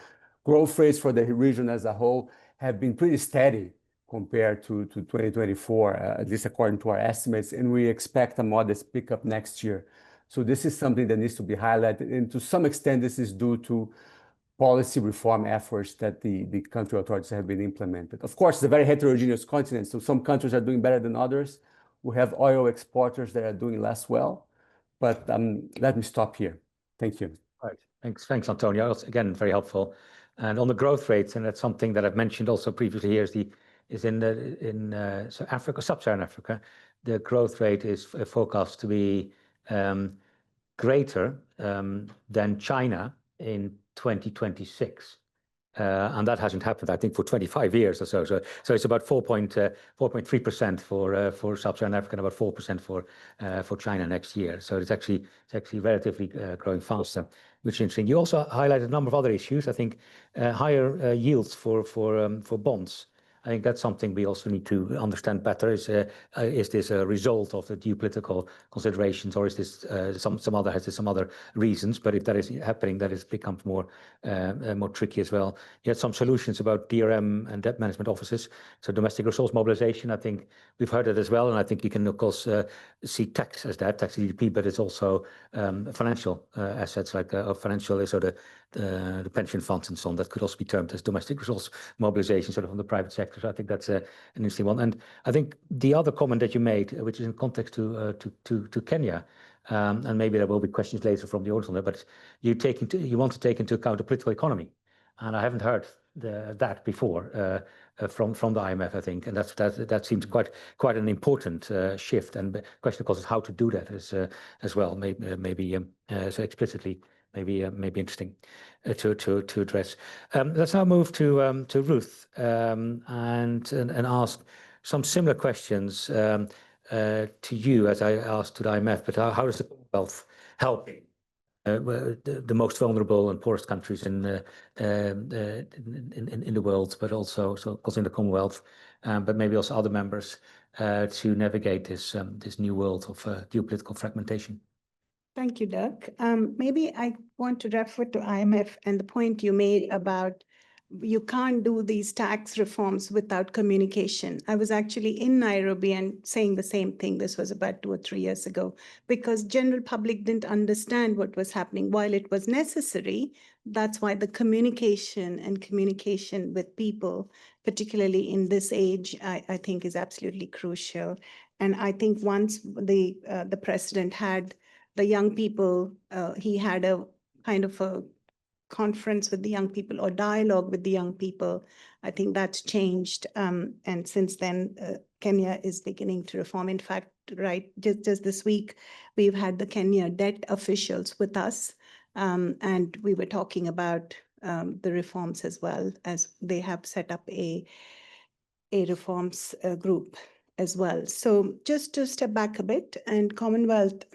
growth rates for the region as a whole have been pretty steady compared to 2024, at least according to our estimates, and we expect a modest pickup next year. So this is something that needs to be highlighted, and to some extent, this is due to policy reform efforts that the country authorities have been implemented. Of course, it's a very heterogeneous continent, so some countries are doing better than others. We have oil exporters that are doing less well, but let me stop here. Thank you. Right. Thanks, Antonio. That's, again, very helpful. And on the growth rates, and that's something that I've mentioned also previously here, is in Africa, sub-Saharan Africa, the growth rate is forecast to be greater than China in 2026. And that hasn't happened, I think, for 25 years or so. So it's about 4.3% for sub-Saharan Africa, and about 4% for China next year. So it's actually relatively growing faster, which is interesting. You also highlighted a number of other issues. I think higher yields for bonds. I think that's something we also need to understand better. Is this a result of the geopolitical considerations, or is this some other reasons? But if that is happening, that it becomes more tricky as well. You had some solutions about DRM and debt management offices, so domestic resource mobilization. I think we've heard it as well, and I think you can of course see tax as that, tax GDP, but it's also financial assets like financial, so the pension funds and so on, that could also be termed as domestic resource mobilization, sort of from the private sector. So I think that's an interesting one. And I think the other comment that you made, which is in context to Kenya, and maybe there will be questions later from the audience on that, but you want to take into account the political economy, and I haven't heard that before from the IMF, I think, and that seems quite an important shift. And the question, of course, is how to do that as well. Maybe so explicitly. Maybe interesting to address. Let's now move to Ruth and ask some similar questions to you as I asked to the IMF. But how does the Commonwealth help the most vulnerable and poorest countries in the world, but also of course in the Commonwealth, but maybe also other members to navigate this new world of geopolitical fragmentation? Thank you, Dirk. Maybe I want to refer to IMF and the point you made about you can't do these tax reforms without communication. I was actually in Nairobi and saying the same thing. This was about 2 or 3 years ago, because general public didn't understand what was happening. While it was necessary, that's why the communication with people, particularly in this age, I think is absolutely crucial. And I think once the president had the young people, he had a kind of a conference with the young people or dialogue with the young people. I think that's changed. And since then, Kenya is beginning to reform. In fact, right, just this week, we've had the Kenya debt officials with us. And we were talking about the reforms as well, as they have set up a reforms group as well. So just to step back a bit, and Commonwealth,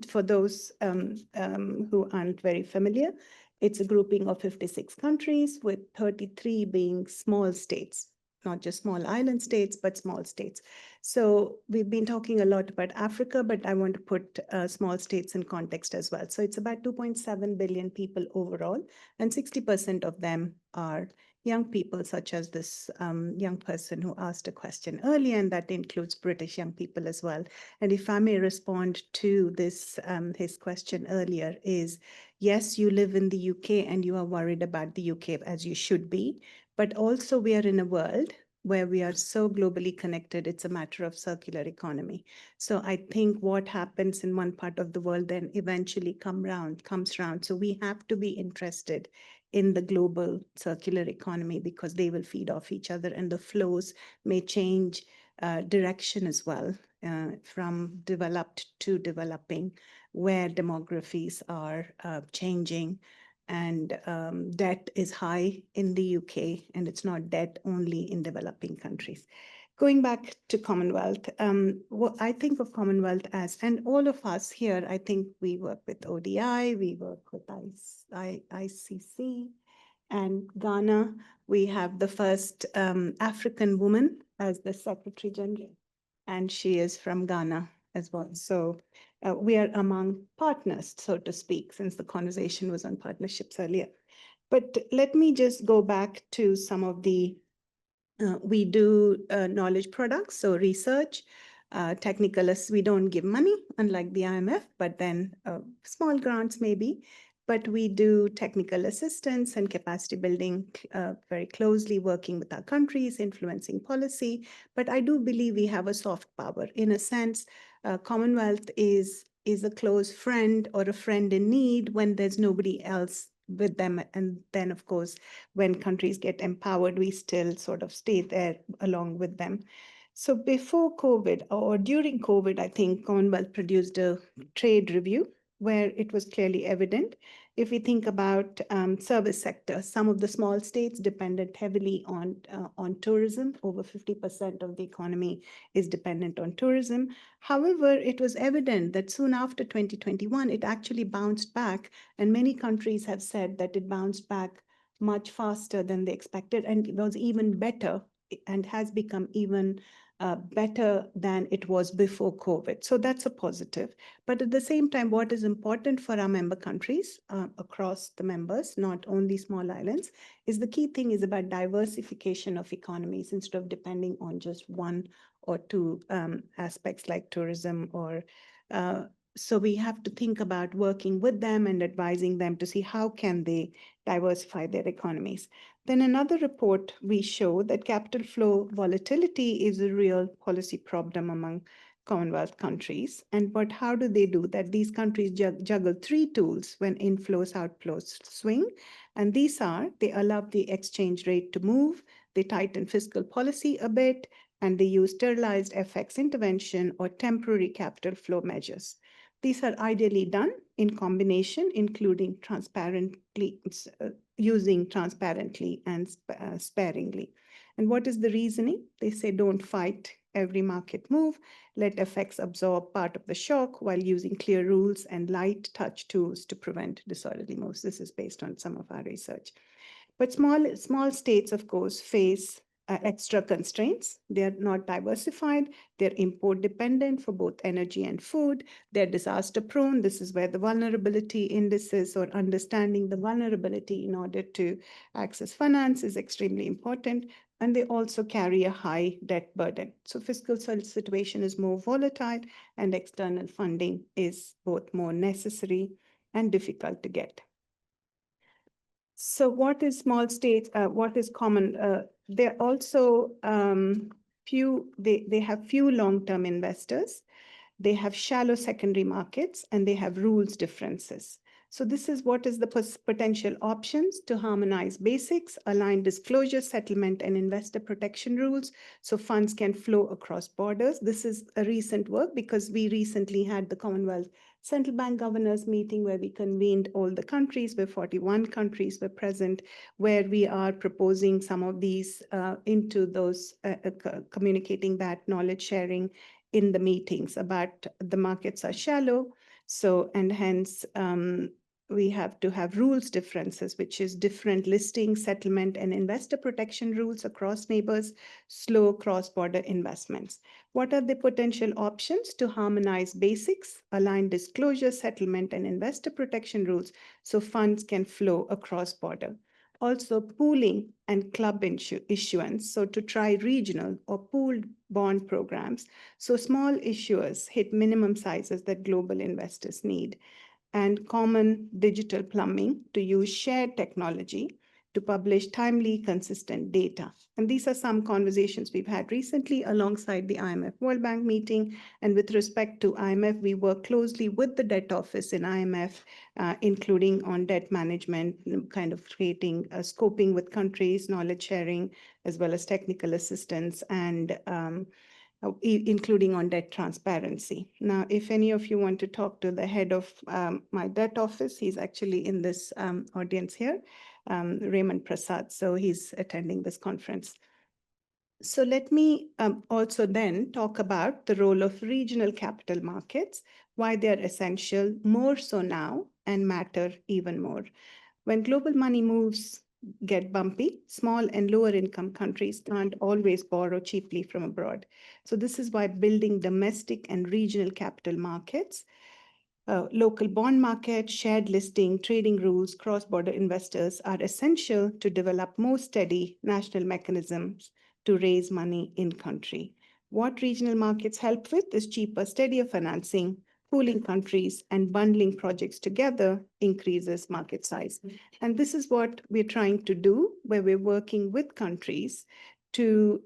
for those who aren't very familiar, it's a grouping of 56 countries with 33 being small states. not just small island states, but small states. So we've been talking a lot about Africa, but I want to put small states in context as well. So it's about 2.7 billion people overall, and 60% of them are young people, such as this young person who asked a question earlier, and that includes British young people as well. And if I may respond to this, his question earlier is, yes, you live in the UK and you are worried about the UK, as you should be, but also we are in a world where we are so globally connected, it's a matter of circular economy. So I think what happens in one part of the world then eventually comes round. So we have to be interested in the global circular economy because they will feed off each other, and the flows may change direction as well, from developed to developing, where demographies are changing. And debt is high in the UK, and it's not debt only in developing countries. Going back to Commonwealth, what I think of Commonwealth as, and all of us here, I think we work with ODI, we work with ICC, and Ghana. We have the first African woman as the Secretary General, and she is from Ghana as well. So we are among partners, so to speak, since the conversation was on partnerships earlier. But let me just go back to some of the, we do knowledge products, so research, technical, we don't give money, unlike the IMF, but then small grants maybe. But we do technical assistance and capacity building very closely, working with our countries, influencing policy. But I do believe we have a soft power. In a sense, Commonwealth is a close friend or a friend in need when there's nobody else with them. And then, of course, when countries get empowered, we still sort of stay there along with them. So before COVID or during COVID, I think Commonwealth produced a trade review where it was clearly evident. If we think about service sector, some of the small states depended heavily on tourism. Over 50% of the economy is dependent on tourism. However, it was evident that soon after 2021, it actually bounced back, and many countries have said that it bounced back much faster than they expected, and it was even better and has become even better than it was before COVID. So that's a positive. But at the same time, what is important for our member countries across the members, not only small islands, is the key thing is about diversification of economies instead of depending on just one or two aspects like tourism or so we have to think about working with them and advising them to see how can they diversify their economies. Then another report, we show that capital flow volatility is a real policy problem among Commonwealth countries. But how do they do that? These countries juggle three tools when inflows, outflows swing. And these are, they allow the exchange rate to move, they tighten fiscal policy a bit, and they use sterilized FX intervention or temporary capital flow measures. These are ideally done in combination, including using transparently and sparingly. And what is the reasoning? They say don't fight every market move, let FX absorb part of the shock while using clear rules and light touch tools to prevent disorderly moves. This is based on some of our research. But small states, of course, face extra constraints. They are not diversified. They're import dependent for both energy and food. They're disaster prone. This is where the vulnerability indices or understanding the vulnerability in order to access finance is extremely important. And they also carry a high debt burden. So fiscal situation is more volatile and external funding is both more necessary and difficult to get. So what is small states? What is common? They're also they have few long-term investors. They have shallow secondary markets and they have rules differences. So this is what is the potential options to harmonize basics, align disclosure, settlement, and investor protection rules so funds can flow across borders. This is a recent work because we recently had the Commonwealth Central Bank Governors meeting where we convened all the countries, where 41 countries were present, where we are proposing some of these into those, communicating that knowledge sharing in the meetings about the markets are shallow. So, and hence we have to have rules differences, which is different listing, settlement, and investor protection rules across neighbors, slow cross-border investments. What are the potential options to harmonize basics, align disclosure, settlement, and investor protection rules so funds can flow across border? Also, pooling and club issuance, so to try regional or pooled bond programs, so small issuers hit minimum sizes that global investors need, and common digital plumbing to use shared technology to publish timely, consistent data. And these are some conversations we've had recently alongside the IMF World Bank meeting. And with respect to IMF, we work closely with the debt office in IMF, including on debt management, kind of creating scoping with countries, knowledge sharing, as well as technical assistance, and including on debt transparency. Now, if any of you want to talk to the head of my debt office, he's actually in this audience here, Raymond Prasad, so he's attending this conference. So let me also then talk about the role of regional capital markets, why they're essential, more so now, and matter even more. When global money moves get bumpy, small and lower income countries can't always borrow cheaply from abroad. So this is why building domestic and regional capital markets, local bond market, shared listing, trading rules, cross-border investors are essential to develop more steady national mechanisms to raise money in country. What regional markets help with is cheaper, steadier financing, pooling countries, and bundling projects together increases market size. And this is what we're trying to do, where we're working with countries to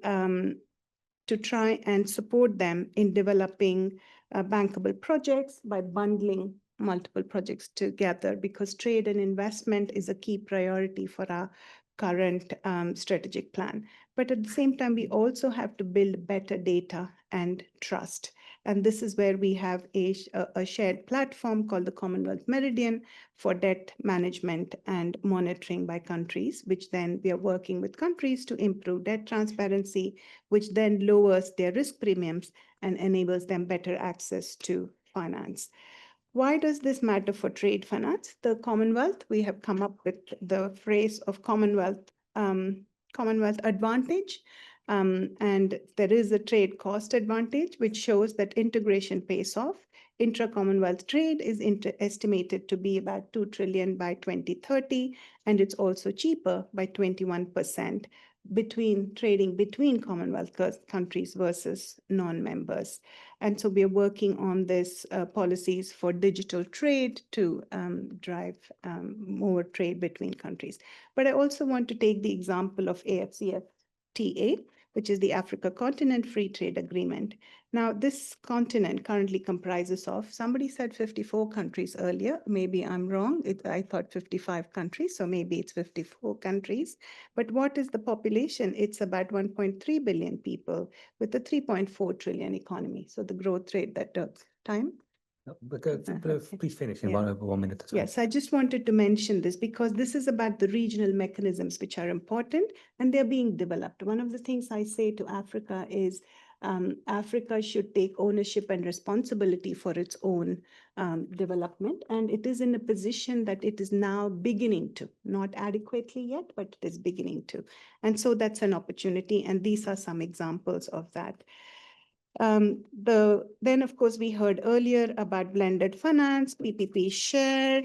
try and support them in developing bankable projects by bundling multiple projects together, because trade and investment is a key priority for our current strategic plan. But at the same time, we also have to build better data and trust. And this is where we have a shared platform called the Commonwealth Meridian for debt management and monitoring by countries, which then we are working with countries to improve debt transparency, which then lowers their risk premiums and enables them better access to finance. Why does this matter for trade finance? The Commonwealth, we have come up with the phrase of Commonwealth advantage. And there is a trade cost advantage, which shows that integration pays off. Intra-Commonwealth trade is estimated to be about 2 trillion by 2030, and it's also cheaper by 21% trading between Commonwealth countries versus non-members. And so we are working on this policies for digital trade to drive more trade between countries. But I also want to take the example of AFCFTA, which is the Africa Continent Free Trade Agreement. Now, this continent currently comprises of, somebody said 54 countries earlier. Maybe I'm wrong. I thought 55 countries, so maybe it's 54 countries. But what is the population? It's about 1.3 billion people with a 3.4 trillion economy. So the growth rate that took time. But please finish in 1 minute. Yes, I just wanted to mention this because this is about the regional mechanisms which are important and they're being developed. One of the things I say to Africa is Africa should take ownership and responsibility for its own development. And it is in a position that it is now beginning to, not adequately yet, but it is beginning to. And so that's an opportunity. And these are some examples of that. Then, of course, we heard earlier about blended finance, PPP share.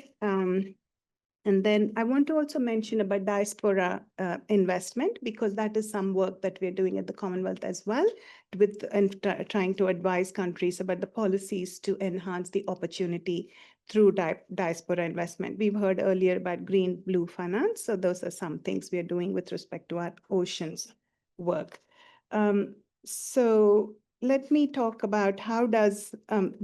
And then I want to also mention about diaspora investment, because that is some work that we're doing at the Commonwealth as well, trying to advise countries about the policies to enhance the opportunity through diaspora investment. We've heard earlier about green blue finance. So those are some things we are doing with respect to our oceans work. So let me talk about how does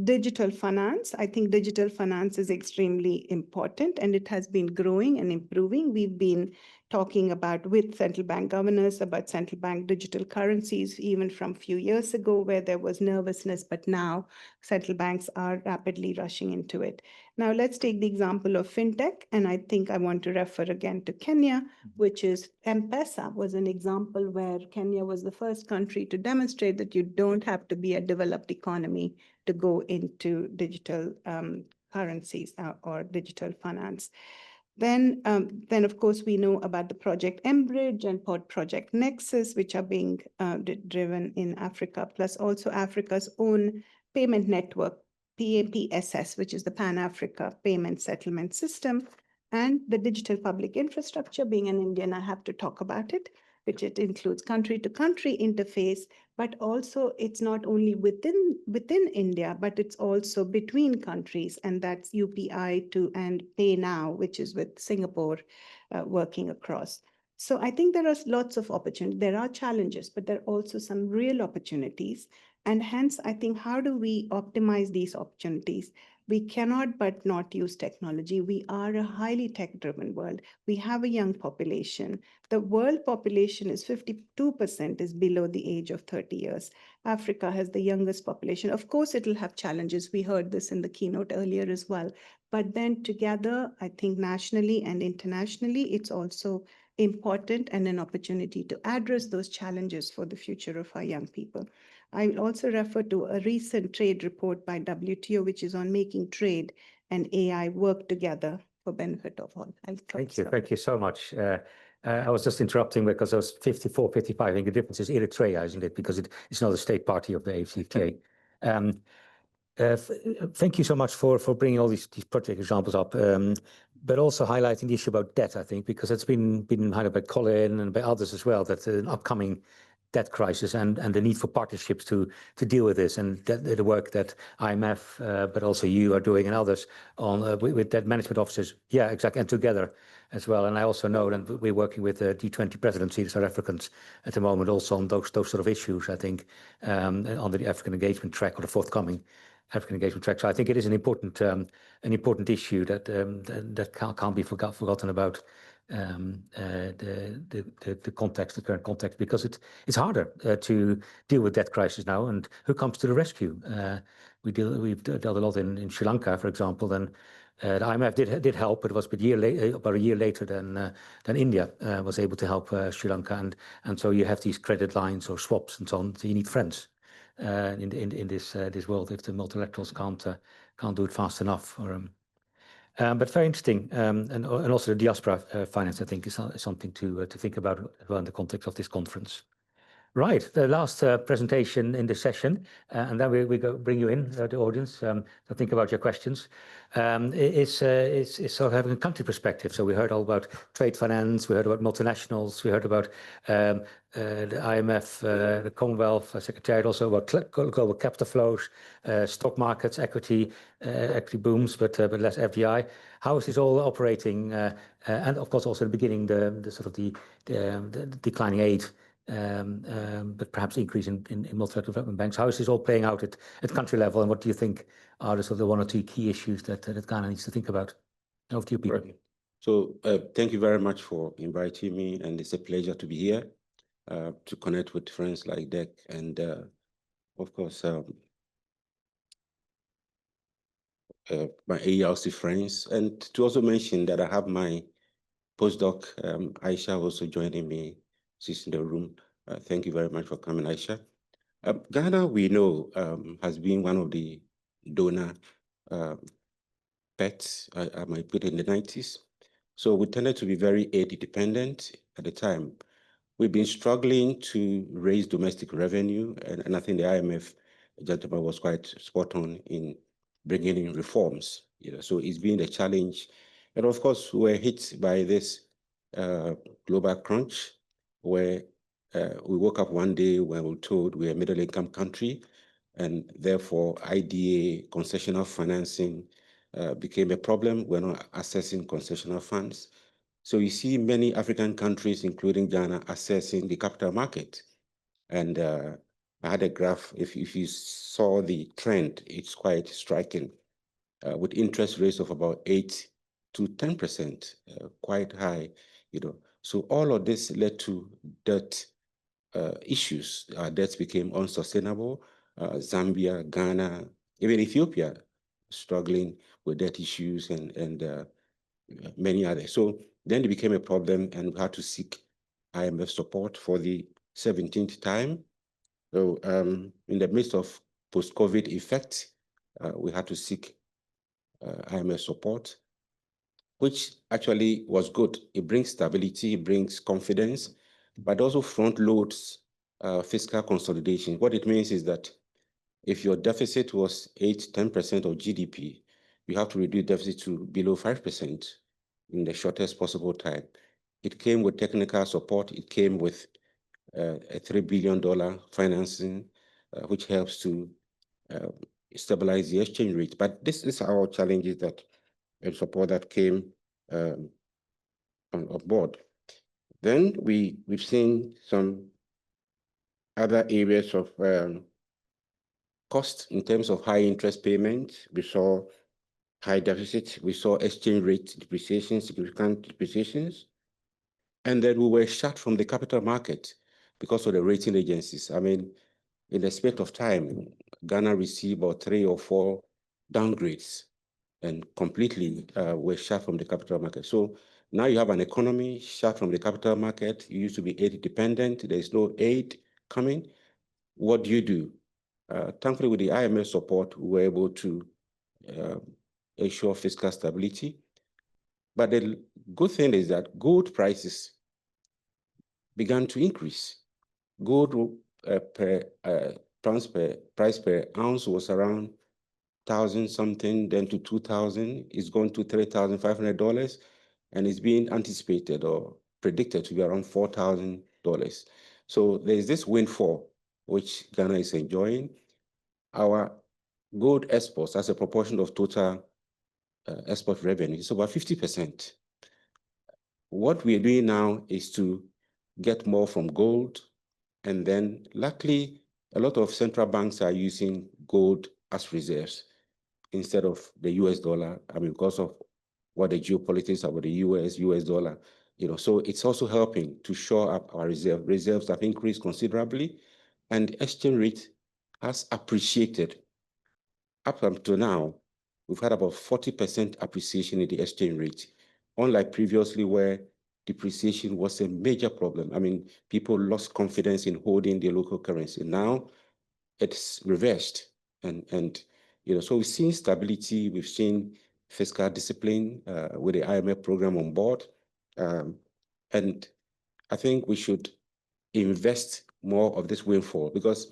digital finance. I think digital finance is extremely important and it has been growing and improving. We've been talking about with central bank governors about central bank digital currencies, even from a few years ago where there was nervousness, but now central banks are rapidly rushing into it. Now let's take the example of fintech. And I think I want to refer again to Kenya, which is M-Pesa was an example where Kenya was the first country to demonstrate that you don't have to be a developed economy to go into digital currencies or digital finance. Then of course, we know about the Project Enbridge and Project Nexus, which are being driven in Africa, plus also Africa's own payment network, PAPSS, which is the Pan-Africa Payment Settlement System, and the digital public infrastructure. Being an Indian, I have to talk about it, which it includes country-to-country interface, but also it's not only within India, but it's also between countries, and that's UPI and Pay Now, which is with Singapore working across. So I think there are lots of opportunities. There are challenges, but there are also some real opportunities. And hence, I think, how do we optimize these opportunities? We cannot but not use technology. We are a highly tech-driven world. We have a young population. The world population is 52% is below the age of 30 years. Africa has the youngest population. Of course, it'll have challenges. We heard this in the keynote earlier as well. But then together, I think nationally and internationally, it's also important and an opportunity to address those challenges for the future of our young people. I will also refer to a recent trade report by WTO, which is on making trade and AI work together for benefit of all. Thank you so much. I was just interrupting because I was 54, 55. I think the difference is Eritrea, isn't it? Because it's not a state party of the AfCFTA. Thank you so much for bringing all these project examples up, but also highlighting the issue about debt, I think, because it's been highlighted by Colin and by others as well, that an upcoming debt crisis and the need for partnerships to deal with this, and the work that IMF, but also you are doing and others on with debt management officers. Yeah, exactly, and together as well. And I also know that we're working with the G20 presidency, the South Africans, at the moment, also on those sort of issues, I think, on the African engagement track or the forthcoming African engagement track. So I think it is an important issue that can't be forgotten about. The context, the current context, because it's harder to deal with debt crisis now. And who comes to the rescue? We've dealt a lot in Sri Lanka, for example. Then the IMF did help, but it was about a year later than India was able to help Sri Lanka. And so you have these credit lines or swaps and so on. So you need friends in this world if the multilaterals can't do it fast enough. But very interesting, and also the diaspora finance, I think, is something to think about as well in the context of this conference. Right, the last presentation in this session, and then we bring you in, the audience, to think about your questions. It's sort of having a country perspective. So we heard all about trade finance, we heard about multinationals, we heard about the IMF, the Commonwealth Secretariat, also about global capital flows, stock markets, equity booms, but less FDI. How is this all operating? And of course, also at the beginning, the sort of the declining aid. But perhaps increase in multilateral development banks. How is this all playing out at country level, and what do you think are the sort of one or two key issues that Ghana needs to think about? Over to you, Peter. Right. So thank you very much for inviting me, and it's a pleasure to be here to connect with friends like Dec and of course my AELC friends, and to also mention that I have my postdoc Aisha also joining me. She's in the room. Thank you very much for coming, Aisha. Ghana, we know, has been one of the donor pets, I might put it, in the 90s. So we tended to be very aid dependent at the time. We've been struggling to raise domestic revenue, and I think the IMF gentleman was quite spot on in bringing in reforms. So it's been a challenge. And of course, we're hit by this global crunch, where we woke up one day when we were told we're a middle-income country, and therefore IDA concessional financing became a problem. We're not accessing concessional funds. So you see many African countries, including Ghana, accessing the capital market. And I had a graph. If you saw the trend, it's quite striking, with interest rates of about 8 to 10%, quite high. So all of this led to debt issues. Our debts became unsustainable. Zambia, Ghana, even Ethiopia, struggling with debt issues and many others. So then it became a problem, and we had to seek IMF support for the 17th time. So in the midst of post-COVID effect, we had to seek IMF support, which actually was good. It brings stability, it brings confidence, but also front loads fiscal consolidation. What it means is that if your deficit was 8-10% of GDP, you have to reduce deficit to below 5% in the shortest possible time. It came with technical support. It came with a $3 billion financing, which helps to stabilize the exchange rate. But this is our challenges that and support that came on board. Then we've seen some other areas of cost in terms of high interest payments. We saw high deficit. We saw exchange rate depreciation, significant depreciations. And then we were shut from the capital market because of the rating agencies. I mean, in the space of time, Ghana received about 3 or 4 downgrades and completely were shut from the capital market. So now you have an economy shut from the capital market. You used to be aid dependent. There's no aid coming. What do? Thankfully, with the IMF support, we were able to ensure fiscal stability. But the good thing is that gold prices began to increase. Gold price per ounce was around 1,000 something, then to 2,000. It's gone to $3,500, and it's being anticipated or predicted to be around $4,000. So there's this windfall which Ghana is enjoying. Our gold exports as a proportion of total export revenue is about 50%. What we are doing now is to get more from gold, and then luckily a lot of central banks are using gold as reserves instead of the US dollar. I mean, because of what the geopolitics about the US dollar, so it's also helping to shore up our reserve. Reserves have increased considerably, and the exchange rate has appreciated. Up until now, we've had about 40% appreciation in the exchange rate, unlike previously where depreciation was a major problem. I mean, people lost confidence in holding their local currency. Now it's reversed, and so we've seen stability, we've seen fiscal discipline with the IMF program on board, and I think we should invest more of this windfall, because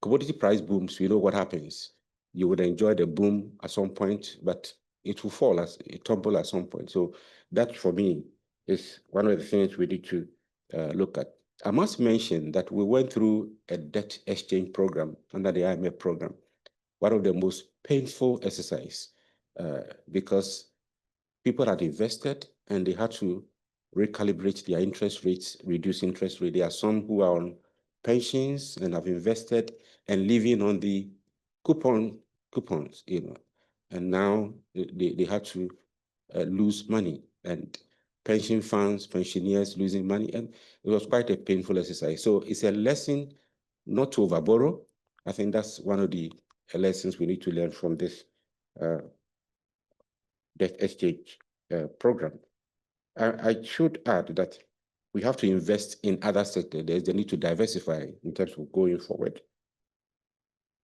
commodity price booms, we know what happens. You would enjoy the boom at some point, but it will fall as it tumble at some point. So that, for me, is one of the things we need to look at. I must mention that we went through a debt exchange program under the IMF program, one of the most painful exercise, because people had invested and they had to recalibrate their interest rates, reduce interest rate. There are some who are on pensions and have invested and living on the coupons, and now they had to lose money, and pension funds, pensioners losing money, and it was quite a painful exercise. So it's a lesson not to overborrow. I think that's one of the lessons we need to learn from this debt exchange program. I should add that we have to invest in other sectors. There's the need to diversify in terms of going forward.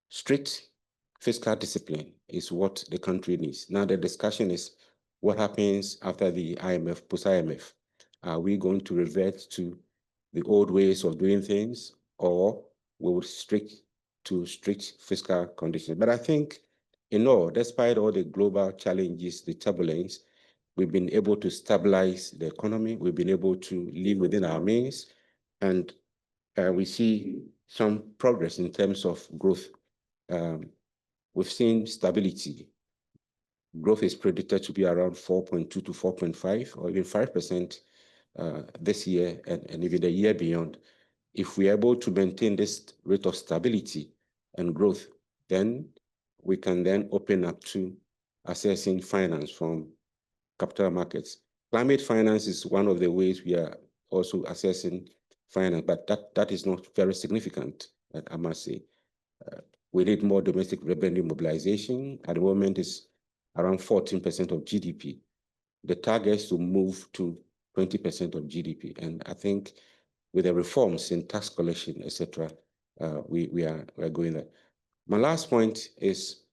Strict fiscal discipline is what the country needs. Now the discussion is what happens after the IMF, post-IMF. Are we going to revert to the old ways of doing things, or we will stick to strict fiscal conditions? But I think, despite all the global challenges, the turbulence, we've been able to stabilize the economy. We've been able to live within our means, and we see some progress in terms of growth. We've seen stability. Growth is predicted to be around 4.2 to 4.5 or even 5% this year and even the year beyond. If we're able to maintain this rate of stability and growth, then we can then open up to accessing finance from capital markets. Climate finance is one of the ways we are also assessing finance, but that is not very significant, I must say. We need more domestic revenue mobilization. At the moment, it's around 14% of GDP. The target is to move to 20% of GDP. And I think with the reforms in tax collection, etc., we are going there. My last point is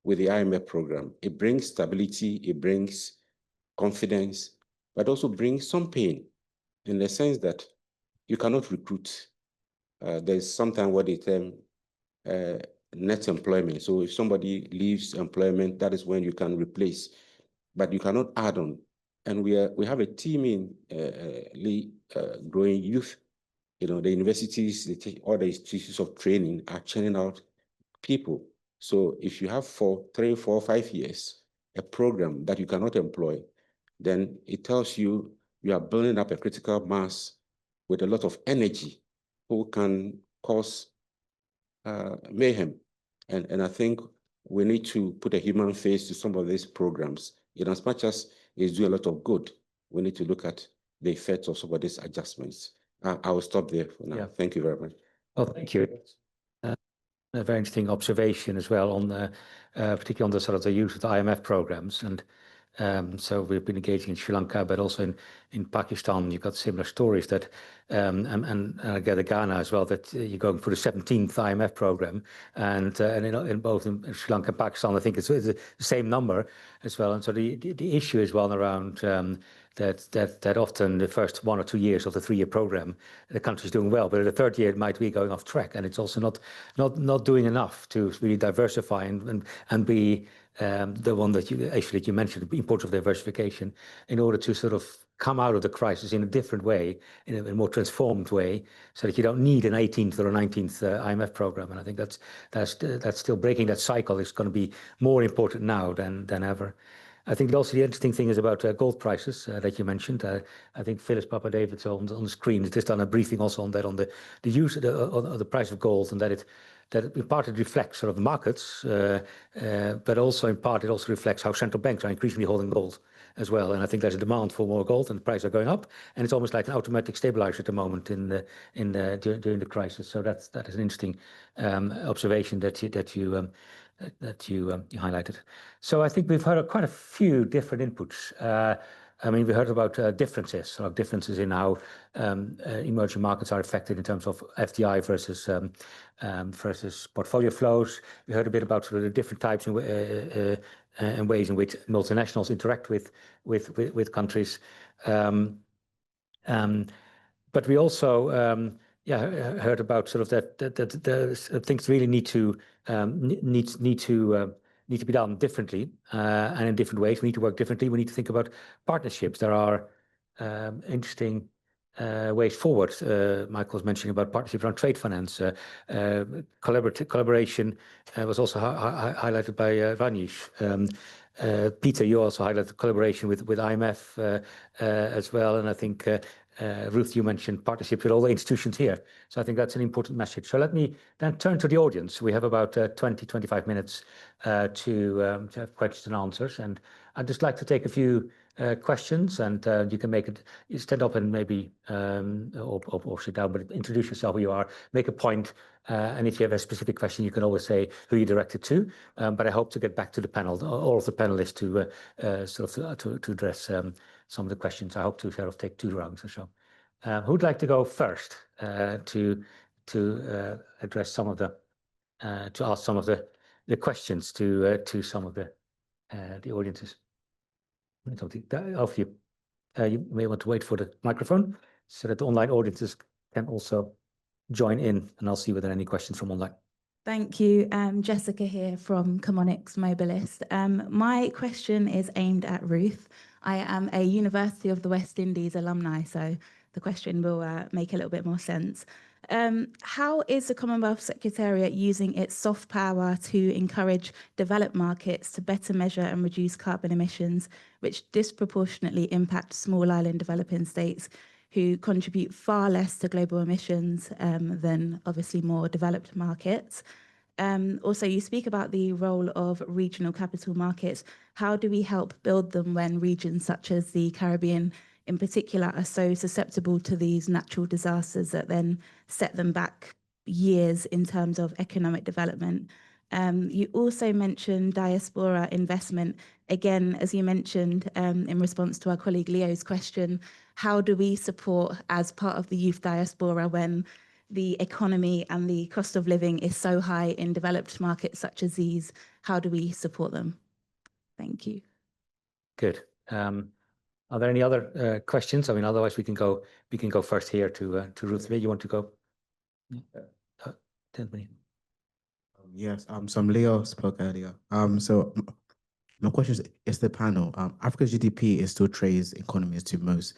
with the IMF program. It brings stability, it brings confidence, but also brings some pain in the sense that you cannot recruit. There's sometimes what they term net employment. So if somebody leaves employment, that is when you can replace, but you cannot add on. And we have a team in growing youth. You know, the universities, all the institutions of training are churning out people. So if you have 3, 4, 5 years, a program that you cannot employ, then it tells you you are building up a critical mass with a lot of energy who can cause mayhem. And I think we need to put a human face to some of these programs. In as much as it's doing a lot of good, we need to look at the effects of some of these adjustments. I will stop there for now. Yeah. Thank you very much. Well, thank you. A very interesting observation as well on particularly on the sort of the use of the IMF programs. And so we've been engaging in Sri Lanka, but also in Pakistan. You've got similar stories that, and I gather Ghana as well, that you're going for the 17th IMF program, and in both in Sri Lanka and Pakistan, I think it's the same number as well. And so the issue is one around that often the first 1 or 2 years of the 3-year program, the country's doing well, but the 3rd year it might be going off track, and it's also not doing enough to really diversify and be the one that you mentioned, the importance of diversification, in order to sort of come out of the crisis in a different way, in a more transformed way, so that you don't need an 18th or a 19th IMF program. And I think that's still breaking that cycle is going to be more important now than ever. I think also the interesting thing is about gold prices that you mentioned. I think Phyllis Papa-David's on the screen has just done a briefing also on that, on the use of the price of gold, and that in part it reflects sort of markets, but also in part it also reflects how central banks are increasingly holding gold as well. And I think there's a demand for more gold, and the prices are going up, and it's almost like an automatic stabilizer at the moment during the crisis. So that is an interesting observation that you highlighted. So I think we've heard quite a few different inputs. I mean, we heard about differences in how emerging markets are affected in terms of FDI versus portfolio flows. We heard a bit about sort of the different types and ways in which multinationals interact with countries. But we also heard about sort of that things really need to be done differently and in different ways. We need to work differently. We need to think about partnerships. There are interesting ways forward. Michael was mentioning about partnerships around trade finance. Collaboration was also highlighted by Ranish. Peter, you also highlighted collaboration with IMF as well. And I think Ruth, you mentioned partnerships with all the institutions here. So I think that's an important message. So let me then turn to the audience. We have about 20-25 minutes to have questions and answers. And I'd just like to take a few questions, and you can you stand up and maybe, or sit down, but introduce yourself who you are, make a point. And if you have a specific question, you can always say who you direct it to. But I hope to get back to the panel, all of the panelists, to address some of the questions. I hope to sort of take 2 rounds or so. Who'd like to go first to address some of to ask some of the questions to some of the audiences? I don't think of you. You may want to wait for the microphone so that the online audiences can also join in, and I'll see whether there are any questions from online. Thank you. Jessica here from Comonix Mobilist. My question is aimed at Ruth. I am a University of the West Indies alumni, so the question will make a little bit more sense. How is the Commonwealth Secretariat using its soft power to encourage developed markets to better measure and reduce carbon emissions, which disproportionately impact small island developing states who contribute far less to global emissions than obviously more developed markets? Also, you speak about the role of regional capital markets. How do we help build them when regions such as the Caribbean in particular are so susceptible to these natural disasters that then set them back years in terms of economic development? You also mentioned diaspora investment. Again, as you mentioned in response to our colleague Leo's question, how do we support as part of the youth diaspora when the economy and the cost of living is so high in developed markets such as these? How do we support them? Thank you. Good. Are there any other questions? I mean, otherwise we can go first here to Ruth. You want to go? Yeah. 10 minutes. Yes, so Leo spoke earlier. So my question is the panel. Africa's GDP is still Trey's economies to most.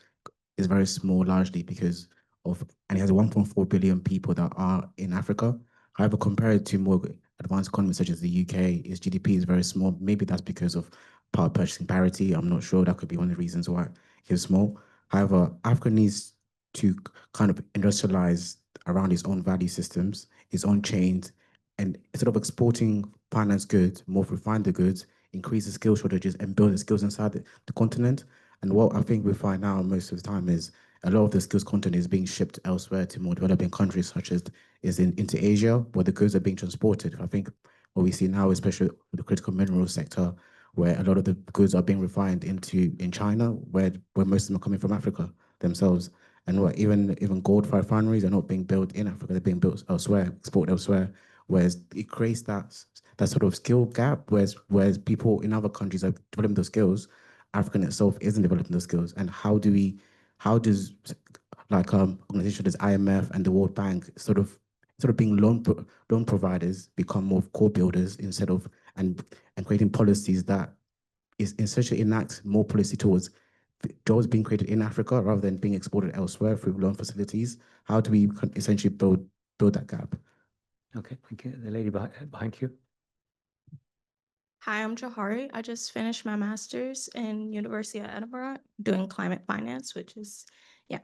It's very small, largely because of, and it has 1.4 billion people that are in Africa. However, compared to more advanced economies such as the UK, its GDP is very small. Maybe that's because of power purchasing parity. I'm not sure. That could be one of the reasons why it's small. However, Africa needs to kind of industrialize around its own value systems, its own chains, and instead of exporting finance goods, more refine the goods, increase the skill shortages, and build the skills inside the continent. And what I think we find now most of the time is a lot of the skills content is being shipped elsewhere to more developing countries, such as into Asia, where the goods are being transported. I think what we see now, especially with the critical minerals sector, where a lot of the goods are being refined in China, where most of them are coming from Africa themselves. And what even gold refineries are not being built in Africa, they're being built elsewhere, exported elsewhere. Whereas it creates that sort of skill gap, whereas people in other countries are developing those skills, Africa itself isn't developing those skills. And how does like organizations as IMF and the World Bank sort of being loan providers become more core builders instead of and creating policies that is essentially enact more policy towards jobs being created in Africa rather than being exported elsewhere through loan facilities? How do we essentially build that gap? Okay, thank you. The lady behind you. Hi, I'm Johari. I just finished my master's in University of Edinburgh doing climate finance, which is, yeah.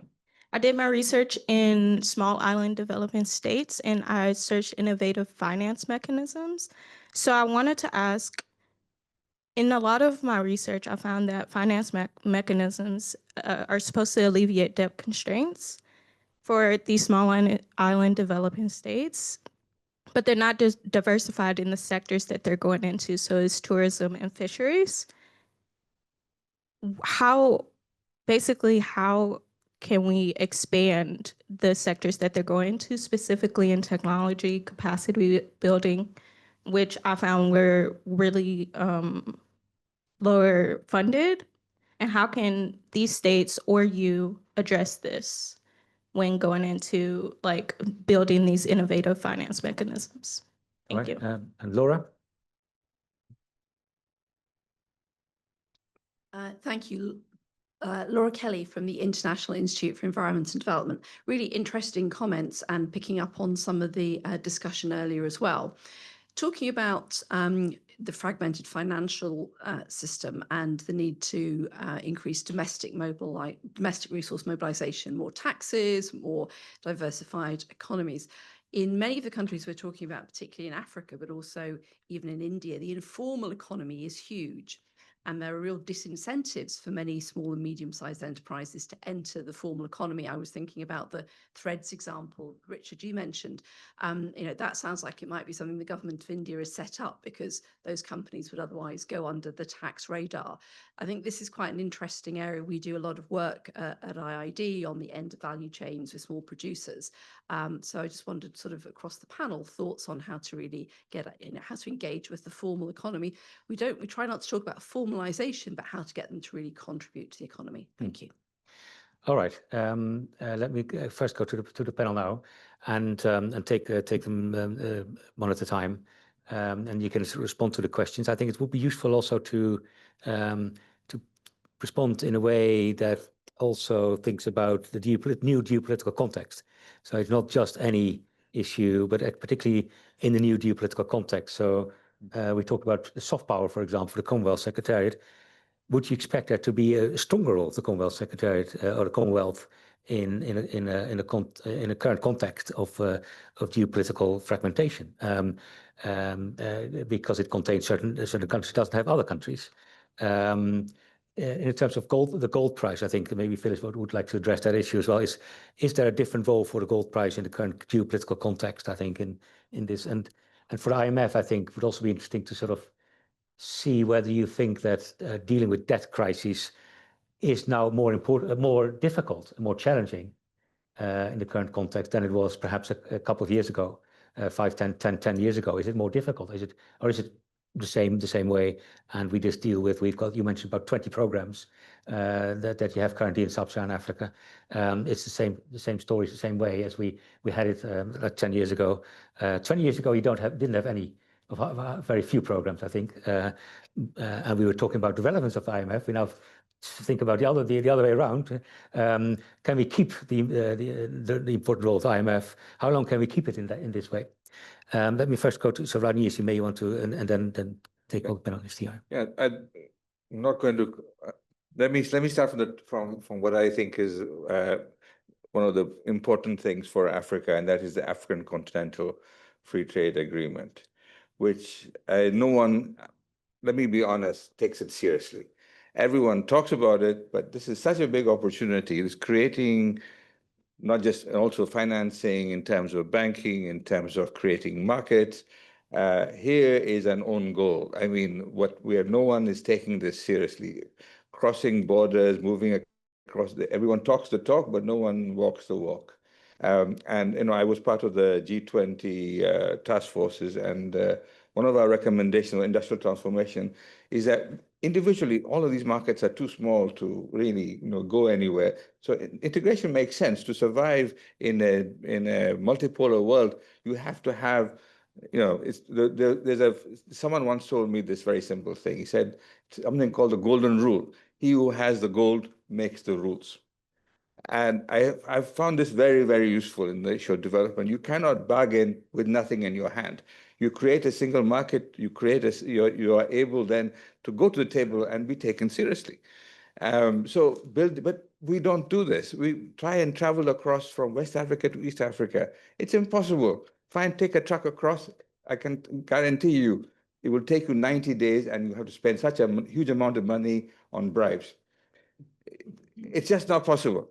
I did my research in small island developing states and I searched innovative finance mechanisms. So I wanted to ask, in a lot of my research, I found that finance mechanisms are supposed to alleviate debt constraints for these small island developing states, but they're not diversified in the sectors that they're going into. So it's tourism and fisheries. How can we expand the sectors that they're going into, specifically in technology, capacity building, which I found were really lower funded? And how can these states or you address this when going into like building these innovative finance mechanisms? Thank you. And Laura? Thank you. Laura Kelly from the International Institute for Environment and Development. Really interesting comments and picking up on some of the discussion earlier as well. Talking about the fragmented financial system and the need to increase domestic resource mobilization, more taxes, more diversified economies. In many of the countries we're talking about, particularly in Africa, but also even in India, the informal economy is huge. And there are real disincentives for many small and medium-sized enterprises to enter the formal economy. I was thinking about the Threads example, Richard, you mentioned. That sounds like it might be something the government of India has set up because those companies would otherwise go under the tax radar. I think this is quite an interesting area. We do a lot of work at IID on the end of value chains with small producers. So I just wondered, sort of across the panel, thoughts on how to really how to engage with the formal economy. We try not to talk about formalization, but how to get them to really contribute to the economy. Thank you. All right. Let me first go to the panel now, and take them one at a time, and you can respond to the questions. I think it would be useful also to respond in a way that also thinks about the new geopolitical context. So it's not just any issue, but particularly in the new geopolitical context. So we talk about the soft power, for example, for the Commonwealth Secretariat. Would you expect there to be a stronger role of the Commonwealth Secretariat or the Commonwealth in a current context of geopolitical fragmentation, because it contains certain countries, doesn't have other countries. In terms of the gold price, I think maybe Phyllis would like to address that issue as well. Is there a different role for the gold price in the current geopolitical context? I think in this, and for the IMF, I think it would also be interesting to sort of see whether you think that dealing with debt crises is now more important, more difficult, more challenging in the current context than it was perhaps a couple of years ago, 5, 10 years ago? Is it more difficult? Is it the same way? And we just deal with, you mentioned about 20 programs that you have currently in Sub-Saharan Africa. It's the same story, the same way as we had it like 10 years ago. 20 years ago, you didn't have any, very few programs, I think. And we were talking about developments of IMF. We now think about the other way around. Can we keep the important role of IMF? How long can we keep it in this way? Let me first go to Ranier. You may want to, and then take over panelist here. Yeah, I'm not going to. Let me start from what I think is one of the important things for Africa, and that is the African Continental Free Trade Agreement, which no one, let me be honest, takes it seriously. Everyone talks about it, but this is such a big opportunity. It's creating not just also financing in terms of banking, in terms of creating markets. Here is an own goal. I mean, no one is taking this seriously. Crossing borders, moving across everyone talks the talk, but no one walks the walk. And I was part of the G20 task forces, and one of our recommendations on industrial transformation is that individually, all of these markets are too small to really go anywhere. So integration makes sense. To survive in a multipolar world, you have to have, someone once told me this very simple thing. He said something called the golden rule. He who has the gold makes the rules. And I've found this very, very useful in the issue of development. You cannot bargain with nothing in your hand. You create a single market, you are able then to go to the table and be taken seriously. But we don't do this. We try and travel across from West Africa to East Africa. It's impossible. Take a truck across. I can guarantee you, it will take you 90 days and you have to spend such a huge amount of money on bribes. It's just not possible.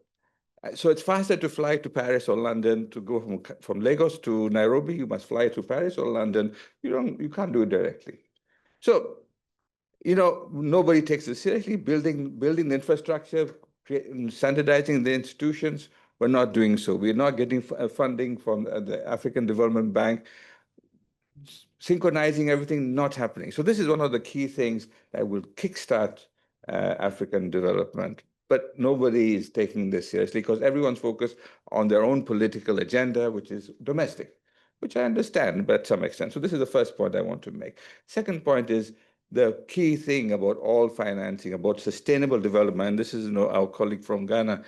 So it's faster to fly to Paris or London. To go from Lagos to Nairobi, you must fly to Paris or London. You can't do it directly. So, nobody takes it seriously. Building the infrastructure, standardizing the institutions, we're not doing so. We're not getting funding from the African Development Bank. Synchronizing everything, not happening. So this is one of the key things that will kickstart African development. But nobody is taking this seriously because everyone's focused on their own political agenda, which is domestic, which I understand, but to some extent. So this is the first point I want to make. Second point is the key thing about all financing, about sustainable development. This is our colleague from Ghana.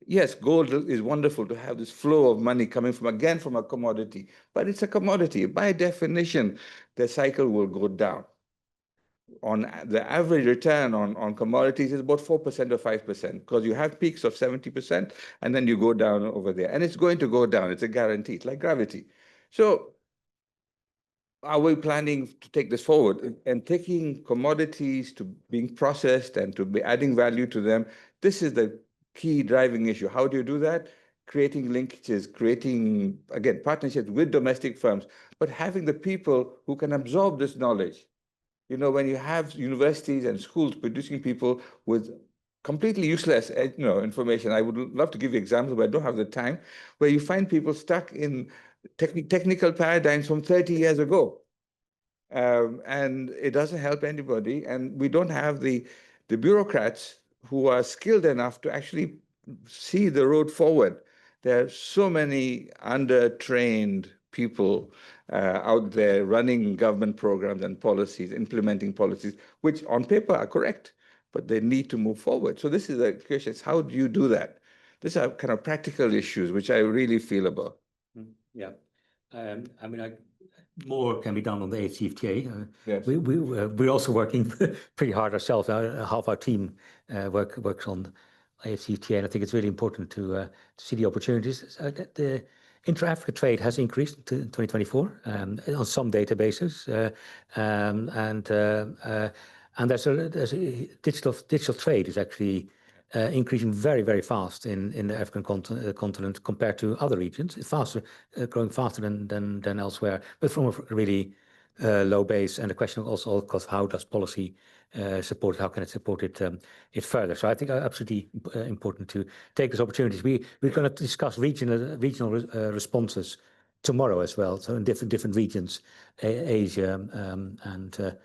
Yes, gold is wonderful to have this flow of money coming from a commodity, but it's a commodity. By definition, the cycle will go down. On the average return on commodities is about 4% or 5%, because you have peaks of 70% and then you go down over there. And it's going to go down. It's a guarantee. It's like gravity. So are we planning to take this forward and taking commodities to being processed and to be adding value to them? This is the key driving issue. How do you do that? Creating linkages, creating, again, partnerships with domestic firms, but having the people who can absorb this knowledge. When you have universities and schools producing people with completely useless information, I would love to give you examples, but I don't have the time, where you find people stuck in technical paradigms from 30 years ago. And it doesn't help anybody. And we don't have the bureaucrats who are skilled enough to actually see the road forward. There are so many under-trained people out there running government programs and policies, implementing policies, which on paper are correct, but they need to move forward. So this is a question, how do you do that? These are kind of practical issues, which I really feel about. Yeah. More can be done on the AFCFTA. Yes. We're also working pretty hard ourselves. Half our team works on AFCFTA, and I think it's really important to see the opportunities. The intra-Africa trade has increased in 2024 on some databases, and there's a digital trade is actually increasing very, very fast in the African continent compared to other regions. It's growing faster than elsewhere, but from a really low base, and the question also of how does policy support it, how can it support it it further. So I think absolutely important to take this opportunity. We're going to discuss regional responses tomorrow as well. So in different regions, Asia and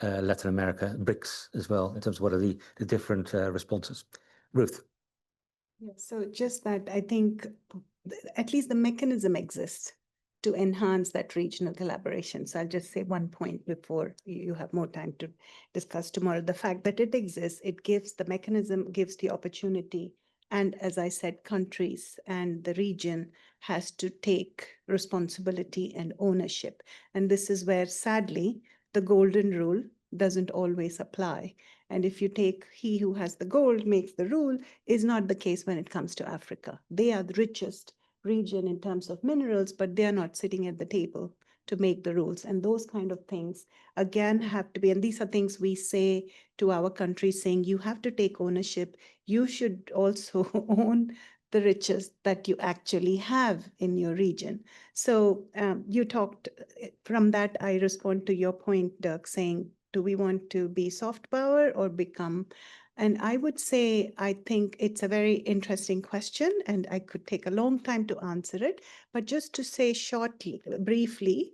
Latin America, BRICS as well, in terms of what are the different responses. Ruth. Yeah, so just that I think at least the mechanism exists to enhance that regional collaboration. So I'll just say one point before you have more time to discuss tomorrow. The fact that it exists, it gives the mechanism, gives the opportunity. And as I said, countries and the region has to take responsibility and ownership. And this is where, sadly, the golden rule doesn't always apply. And if you take he who has the gold makes the rule, is not the case when it comes to Africa. They are the richest region in terms of minerals, but they are not sitting at the table to make the rules. And those kind of things, again, have to be, and these are things we say to our countries, saying you have to take ownership. You should also own the riches that you actually have in your region. So you talked, from that, I respond to your point, Dirk, saying, do we want to be soft power or become? And I would say, I think it's a very interesting question, and I could take a long time to answer it. But just to say shortly, briefly,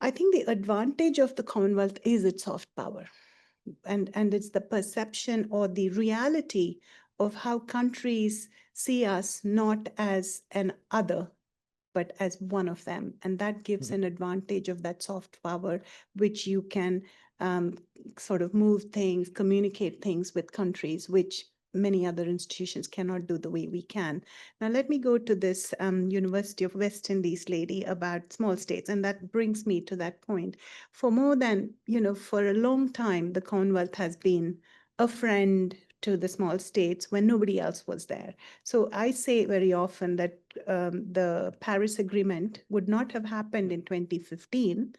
I think the advantage of the Commonwealth is its soft power. And it's the perception or the reality of how countries see us not as an other, but as one of them. And that gives an advantage of that soft power, which you can sort of move things, communicate things with countries, which many other institutions cannot do the way we can. Now, let me go to this University of West Indies lady about small states. And that brings me to that point. For more than, for a long time, the Commonwealth has been a friend to the small states when nobody else was there. So I say very often that the Paris Agreement would not have happened in 2015,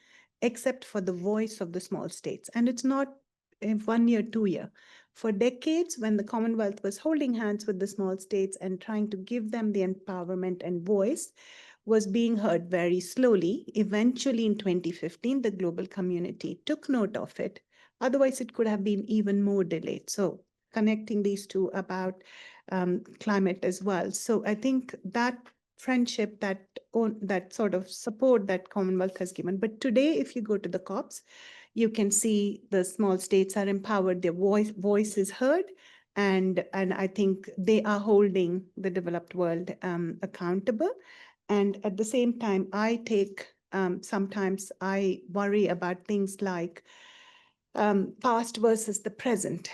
except for the voice of the small states. And it's not in 1 year, 2 year. For decades, when the Commonwealth was holding hands with the small states and trying to give them the empowerment and voice, was being heard very slowly. Eventually, in 2015, the global community took note of it. Otherwise, it could have been even more delayed. So connecting these two about climate as well. So I think that friendship, that sort of support that Commonwealth has given. But today, if you go to the COPs, you can see the small states are empowered, their voice is heard, and I think they are holding the developed world accountable. And at the same time, sometimes I worry about things like past versus the present,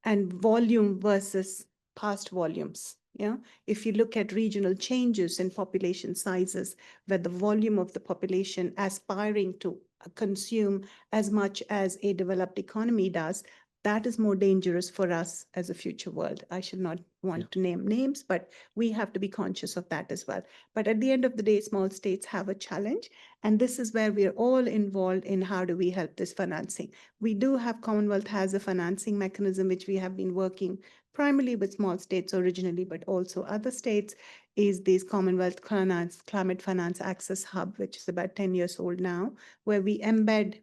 and volume versus past volumes. Yeah, if you look at regional changes in population sizes, where the volume of the population aspiring to consume as much as a developed economy does, that is more dangerous for us as a future world. I should not want to name names, but we have to be conscious of that as well. But at the end of the day, small states have a challenge. And this is where we're all involved in how do we help this financing. We do have, Commonwealth has a financing mechanism, which we have been working primarily with small states originally, but also other states, is this Commonwealth Climate Finance Access Hub, which is about 10 years old now, where we embed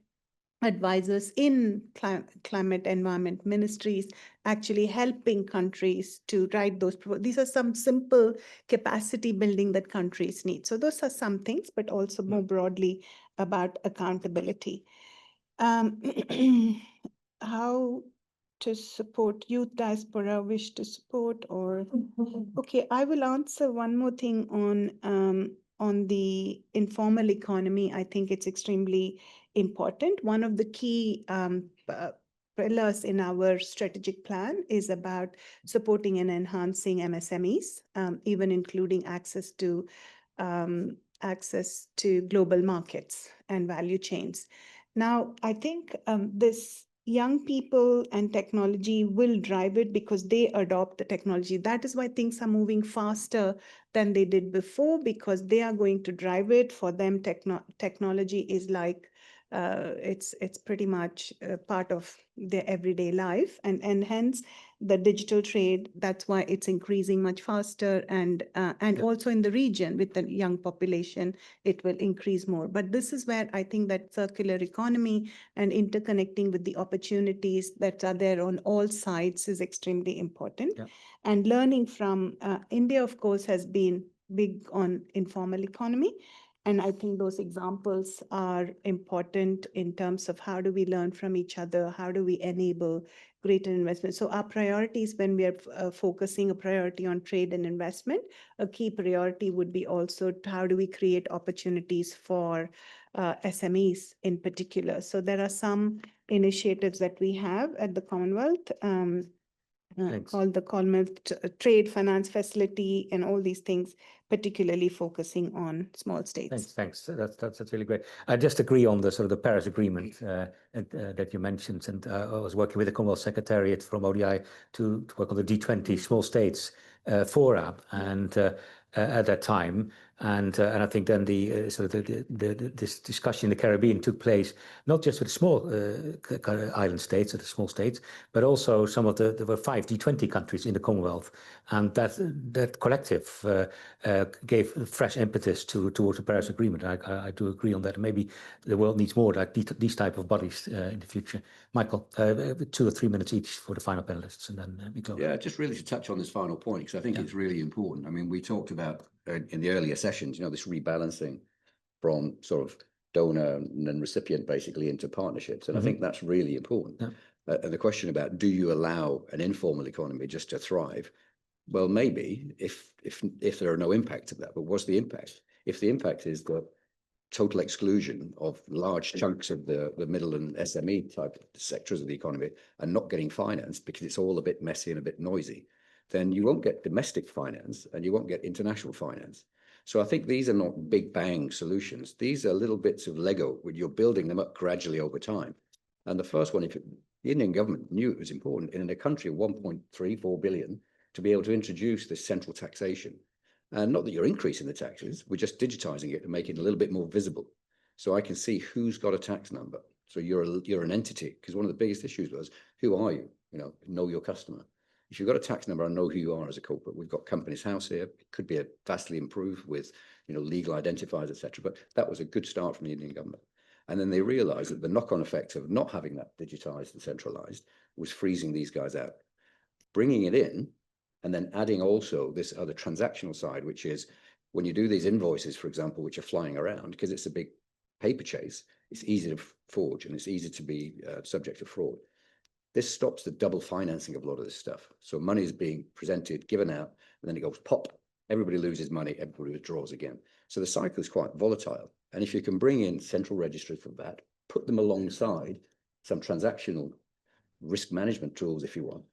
advisors in climate environment ministries, actually helping countries to write those. These are some simple capacity building that countries need. So those are some things, but also more broadly about accountability. How to support youth diaspora, wish to support, or okay, I will answer one more thing on the informal economy. I think it's extremely important. One of the key pillars in our strategic plan is about supporting and enhancing MSMEs, even including access to global markets and value chains. Now, I think this young people and technology will drive it because they adopt the technology. That is why things are moving faster than they did before, because they are going to drive it. For them, technology is like it's pretty much part of their everyday life, and hence the digital trade, that's why it's increasing much faster, and also in the region with the young population, it will increase more. But this is where I think that circular economy and interconnecting with the opportunities that are there on all sides is extremely important. Yeah. And learning from India, of course, has been big on informal economy. And I think those examples are important in terms of how do we learn from each other? How do we enable greater investment? So our priorities, when we are focusing a priority on trade and investment, a key priority would be also how do we create opportunities for SMEs in particular. So there are some initiatives that we have at the Commonwealth called the Commonwealth Trade Finance Facility and all these things, particularly focusing on small states. Thanks. That's really great. I just agree on the sort of the Paris Agreement that you mentioned, and I was working with the Commonwealth Secretariat from ODI to work on the G20 Small States Forum, and at that time, and I think then this discussion in the Caribbean took place not just with the small island states or the small states, but also some of there were 5 G20 countries in the Commonwealth, and that collective gave fresh impetus towards the Paris Agreement. I do agree on that. Maybe the world needs more like these type of bodies in the future. Michael, 2 or 3 minutes each for the final panelists, and then we go. Yeah, just really to touch on this final point, because I think it's really important. I mean, we talked about in the earlier sessions, this rebalancing from sort of donor and recipient basically into partnerships. And I think that's really important. Yeah. And the question about, do you allow an informal economy just to thrive? Well, maybe if there are no impacts of that, but what's the impact? If the impact is the total exclusion of large chunks of the middle and SME type sectors of the economy and not getting financed because it's all a bit messy and a bit noisy, then you won't get domestic finance and you won't get international finance. So I think these are not big bang solutions. These are little bits of Lego where you're building them up gradually over time. And the first one, the Indian government knew it was important in a country of 1.34 billion to be able to introduce this central taxation. And not that you're increasing the taxes, we're just digitizing it and making it a little bit more visible. So I can see who's got a tax number. So you're an entity, because one of the biggest issues was, who are you? Know your customer. If you've got a tax number, I know who you are as a corporate. We've got Companies House here. It could be vastly improved with legal identifiers, etc. But that was a good start from the Indian government. And then they realized that the knock-on effect of not having that digitized and centralized was freezing these guys out. Bringing it in, and then adding also this other transactional side, which is when you do these invoices, for example, which are flying around, because it's a big paper chase, it's easy to forge and it's easy to be subject to fraud. This stops the double financing of a lot of this stuff. So money is being presented, given out, and then it goes pop. Everybody loses money, everybody withdraws again. So the cycle is quite volatile. And if you can bring in central registries for that, put them alongside some transactional risk management tools, if you want,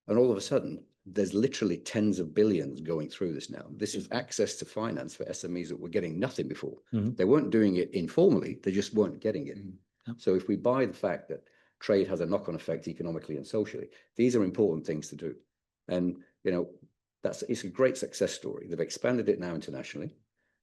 and all of a sudden, there's literally tens of billions going through this now. This is access to finance for SMEs that were getting nothing before. They weren't doing it informally, they just weren't getting it. So if we buy the fact that trade has a knock-on effect economically and socially, these are important things to do. And, it's a great success story. They've expanded it now internationally.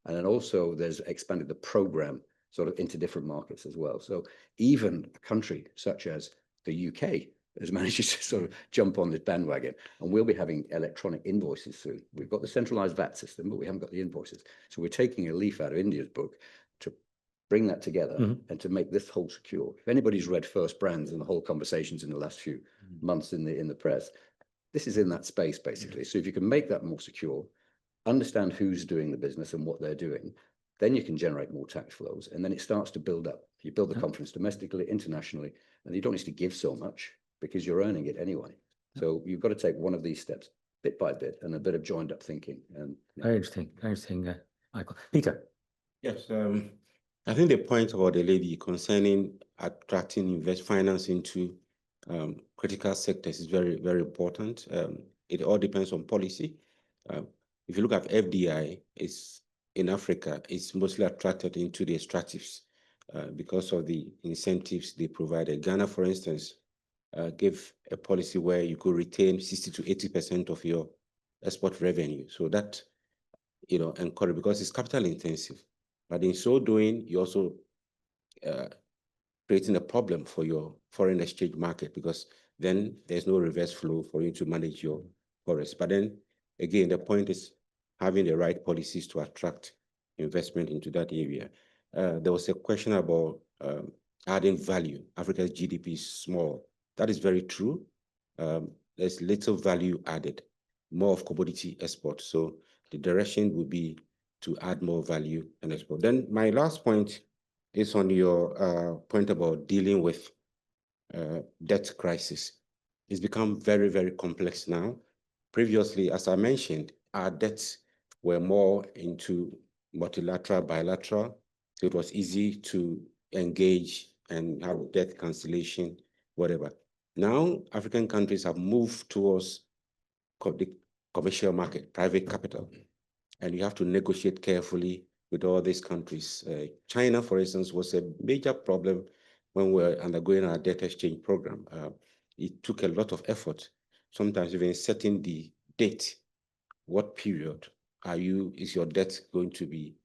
And then also there's expanded the program sort of into different markets as well. So even a country such as the UK has managed to sort of jump on this bandwagon, and we'll be having electronic invoices soon. We've got the centralized VAT system, but we haven't got the invoices. So we're taking a leaf out of India's book to bring that together and to make this whole secure. If anybody's read First Brands and the whole conversations in the last few months in the press, this is in that space basically. So if you can make that more secure, understand who's doing the business and what they're doing, then you can generate more tax flows, and then it starts to build up. You build the confidence domestically, internationally, and you don't need to give so much, because you're earning it anyway. So you've got to take one of these steps bit by bit and a bit of joined up thinking. And very interesting, Michael. Peter. Yes, I think the point about the lady concerning attracting finance into critical sectors is very, very important. It all depends on policy. If you look at FDI, in Africa, it's mostly attracted into the extractives because of the incentives they provided. Ghana, for instance, gave a policy where you could retain 60 to 80% of your export revenue. So that, encourage, because it's capital intensive. But in so doing, you also creating a problem for your foreign exchange market, because then there's no reverse flow for you to manage your forex. But then again, the point is having the right policies to attract investment into that area. There was a question about adding value. Africa's GDP is small. That is very true. There's little value added, more of commodity export. So the direction would be to add more value and export. Then my last point is on your point about dealing with debt crisis. It's become very, very complex now. Previously, as I mentioned, our debts were more into multilateral, bilateral. So it was easy to engage and have debt cancellation, whatever. Now, African countries have moved towards the commercial market, private capital, and you have to negotiate carefully with all these countries. China, for instance, was a major problem when we were undergoing our debt exchange program. It took a lot of effort, sometimes even setting the date. What period is your debt going to be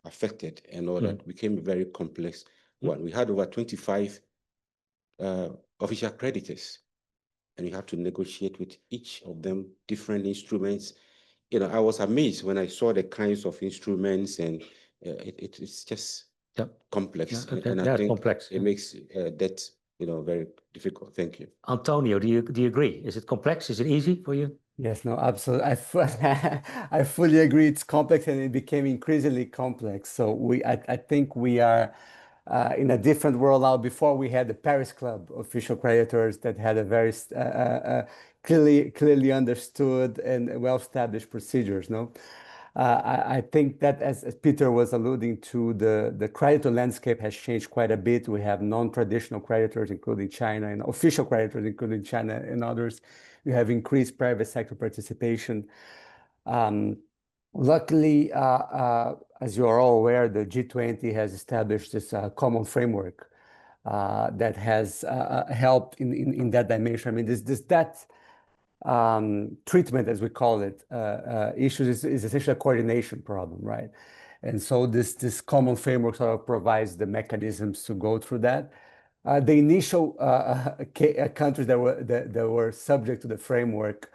affected, and all that became a very complex one. We had over 25 official creditors, and you have to negotiate with each of them different instruments. You know, I was amazed when I saw the kinds of instruments, and it's just complex. And I think complex. It makes debt, very difficult. Thank you. Antonio, do you agree? Is it complex? Is it easy for you? Yes, no, absolutely. I fully agree. It's complex, and it became increasingly complex. So I think we are in a different world now. Before, we had the Paris Club official creditors that had a very clearly understood and well-established procedures. No, I think that as Peter was alluding to, the creditor landscape has changed quite a bit. We have non-traditional creditors, including China, and official creditors, including China and others. We have increased private sector participation. Luckily, as you are all aware, the G20 has established this common framework that has helped in that dimension. I mean, this debt treatment, as we call it, issues is essentially a coordination problem, right? And so this common framework sort of provides the mechanisms to go through that. The initial countries that were subject to the framework,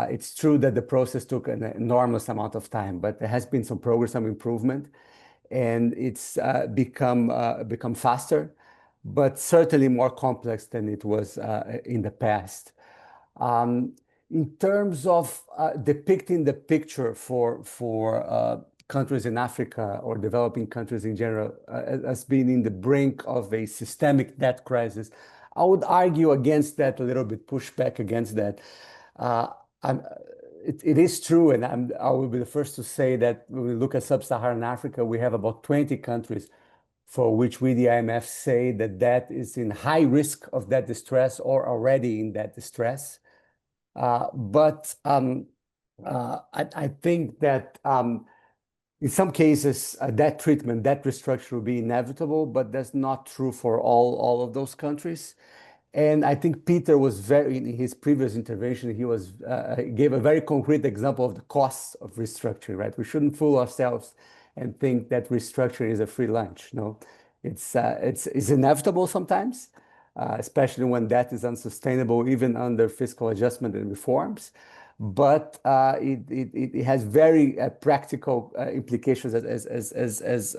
it's true that the process took an enormous amount of time, but there has been some progress, some improvement, and it's become faster, but certainly more complex than it was in the past. In terms of depicting the picture for countries in Africa or developing countries in general as being in the brink of a systemic debt crisis, I would argue against that a little bit, push back against that. It is true, and I will be the first to say that when we look at sub-Saharan Africa, we have about 20 countries for which we, the IMF, say that debt is in high risk of debt distress or already in debt distress. But I think that in some cases, debt treatment, debt restructure will be inevitable, but that's not true for all of those countries. And I think Peter was in his previous intervention, he gave a very concrete example of the costs of restructuring, right? We shouldn't fool ourselves and think that restructuring is a free lunch. No, it's inevitable sometimes, especially when debt is unsustainable, even under fiscal adjustment and reforms. But it has very practical implications, as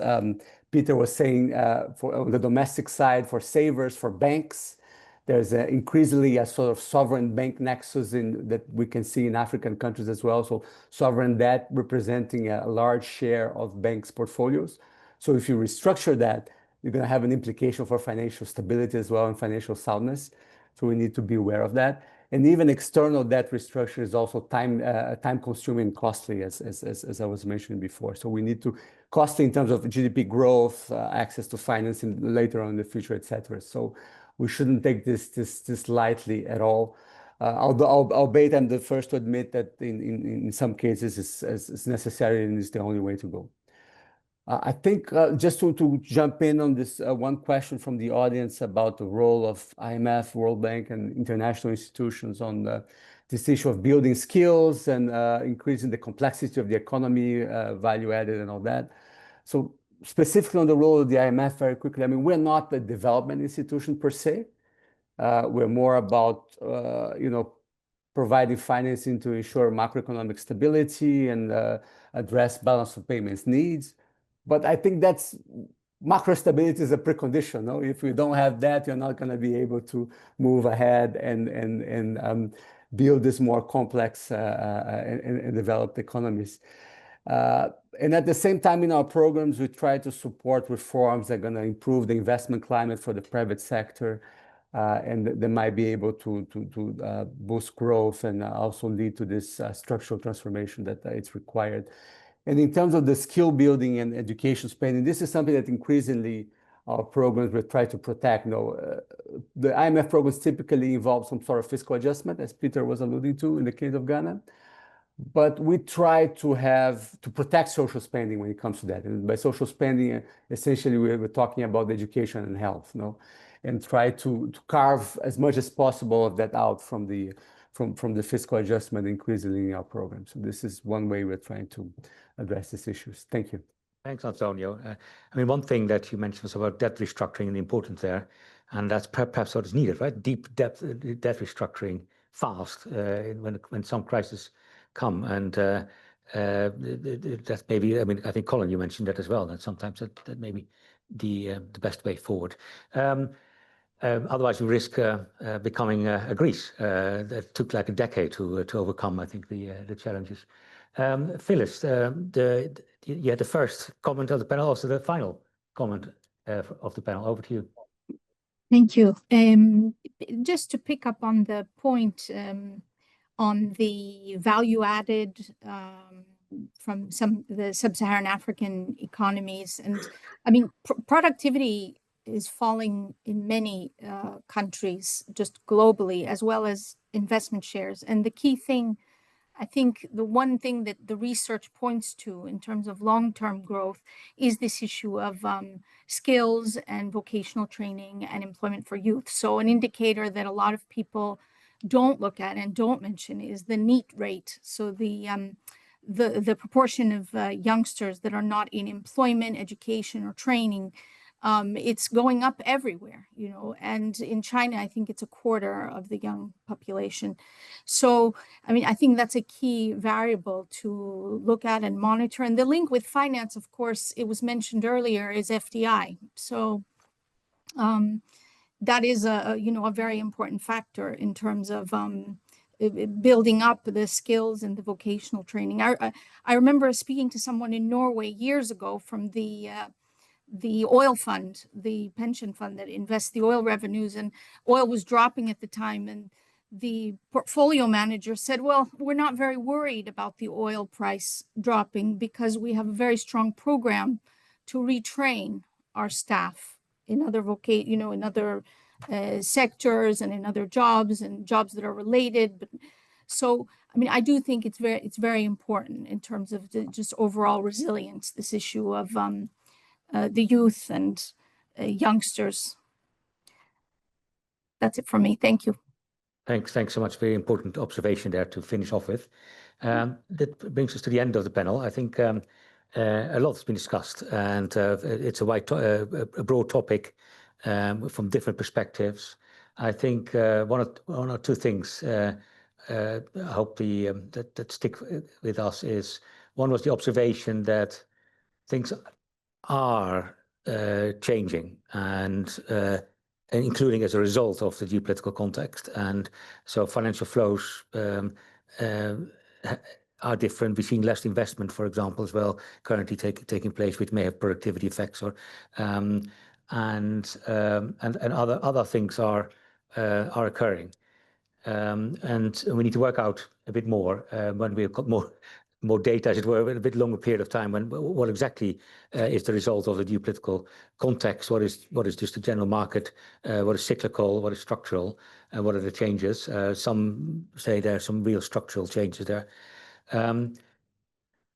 Peter was saying, on the domestic side, for savers, for banks. There's increasingly a sort of sovereign bank nexus that we can see in African countries as well. So sovereign debt representing a large share of banks' portfolios. So if you restructure that, you're going to have an implication for financial stability as well and financial soundness. So we need to be aware of that. And even external debt restructure is also time-consuming and costly, as I was mentioning before. So we need to costly in terms of GDP growth, access to financing later on in the future, et cetera. So we shouldn't take this lightly at all. Albeit I'm the first to admit that in some cases it's necessary and it's the only way to go. I think just to jump in on this one question from the audience about the role of IMF, World Bank, and international institutions on this issue of building skills and increasing the complexity of the economy, value added and all that. So specifically on the role of the IMF very quickly, I mean, we're not the development institution per se. We're more about, providing financing to ensure macroeconomic stability and address balance of payments needs. But I think that's macro stability is a precondition. No? If you don't have that, you're not going to be able to move ahead and build this more complex and developed economies. And at the same time, in our programs, we try to support reforms that are going to improve the investment climate for the private sector, and they might be able to boost growth and also lead to this structural transformation that it's required. And in terms of the skill building and education spending, this is something that increasingly our programs will try to protect. The IMF programs typically involve some sort of fiscal adjustment, as Peter was alluding to in the case of Ghana. But we try to protect social spending when it comes to that. And by social spending, essentially, we're talking about education and health, and try to carve as much as possible of that out from the fiscal adjustment increasingly in our program. So this is one way we're trying to address these issues. Thank you. Thanks, Antonio. I mean, one thing that you mentioned was about debt restructuring and the importance there, and that's perhaps what is needed, right? Deep debt restructuring fast when some crises come, and that's maybe. I mean, I think Colin, you mentioned that as well. That sometimes that may be the best way forward. Otherwise, we risk becoming a Greece. That took like a decade to overcome, I think, the challenges. Phyllis, you had the first comment of the panel, also the final comment of the panel. Over to you. Thank you. Just to pick up on the point on the value added from some of the sub-Saharan African economies. And I mean, productivity is falling in many countries, just globally, as well as investment shares. And the key thing, I think the one thing that the research points to in terms of long-term growth is this issue of skills and vocational training and employment for youth. So an indicator that a lot of people don't look at and don't mention is the NEET rate. So the proportion of youngsters that are not in employment, education, or training. It's going up everywhere, and in China, I think it's a quarter of the young population. So, I mean, I think that's a key variable to look at and monitor. And the link with finance, of course, it was mentioned earlier, is FDI. So that is a very important factor in terms of building up the skills and the vocational training. I remember speaking to someone in Norway years ago from the oil fund, the pension fund that invests the oil revenues, and oil was dropping at the time. And the portfolio manager said, well, we're not very worried about the oil price dropping because we have a very strong program to retrain our staff in other in other sectors and in other jobs and jobs that are related. But so, I mean, I do think it's very important in terms of just overall resilience, this issue of the youth and youngsters. That's it from me. Thank you. Thanks so much. Very important observation there to finish off with. That brings us to the end of the panel. I think a lot has been discussed, and it's a broad topic from different perspectives. I think one or two things I hope that stick with us is, one was the observation that things are changing, and including as a result of the geopolitical context. And so financial flows are different. We're seeing less investment, for example, as well, currently taking place, which may have productivity effects, or and other things are occurring. And we need to work out a bit more when we've got more data, as it were, in a bit longer period of time, what exactly is the result of the geopolitical context, what is just the general market, what is cyclical, what is structural, and what are the changes. Some say there are some real structural changes there.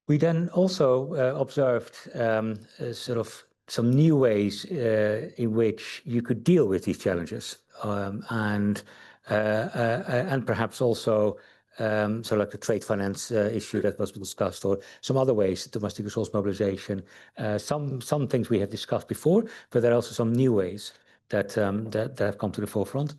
We then also observed sort of some new ways in which you could deal with these challenges, and perhaps also So like the trade finance issue that was discussed, or some other ways, domestic resource mobilization. Some things we have discussed before, but there are also some new ways that that have come to the forefront.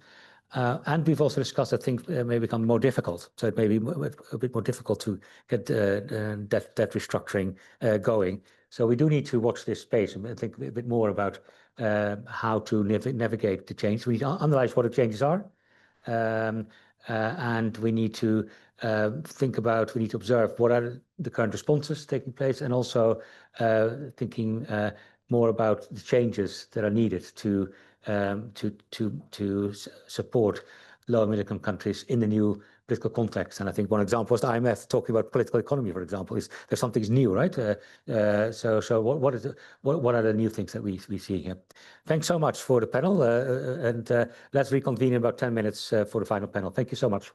And we've also discussed that things may become more difficult. So it may be a bit more difficult to get debt restructuring going. So we do need to watch this space and think a bit more about how to navigate the change. We need to analyze what the changes are. And we need to think about, we need to observe what are the current responses taking place, and also thinking more about the changes that are needed to support low and middle income countries in the new political context. And I think one example was the IMF talking about political economy, for example. There's something new, right? So what are the new things that we see here? Thanks so much for the panel, and let's reconvene in about 10 minutes for the final panel. Thank you so much.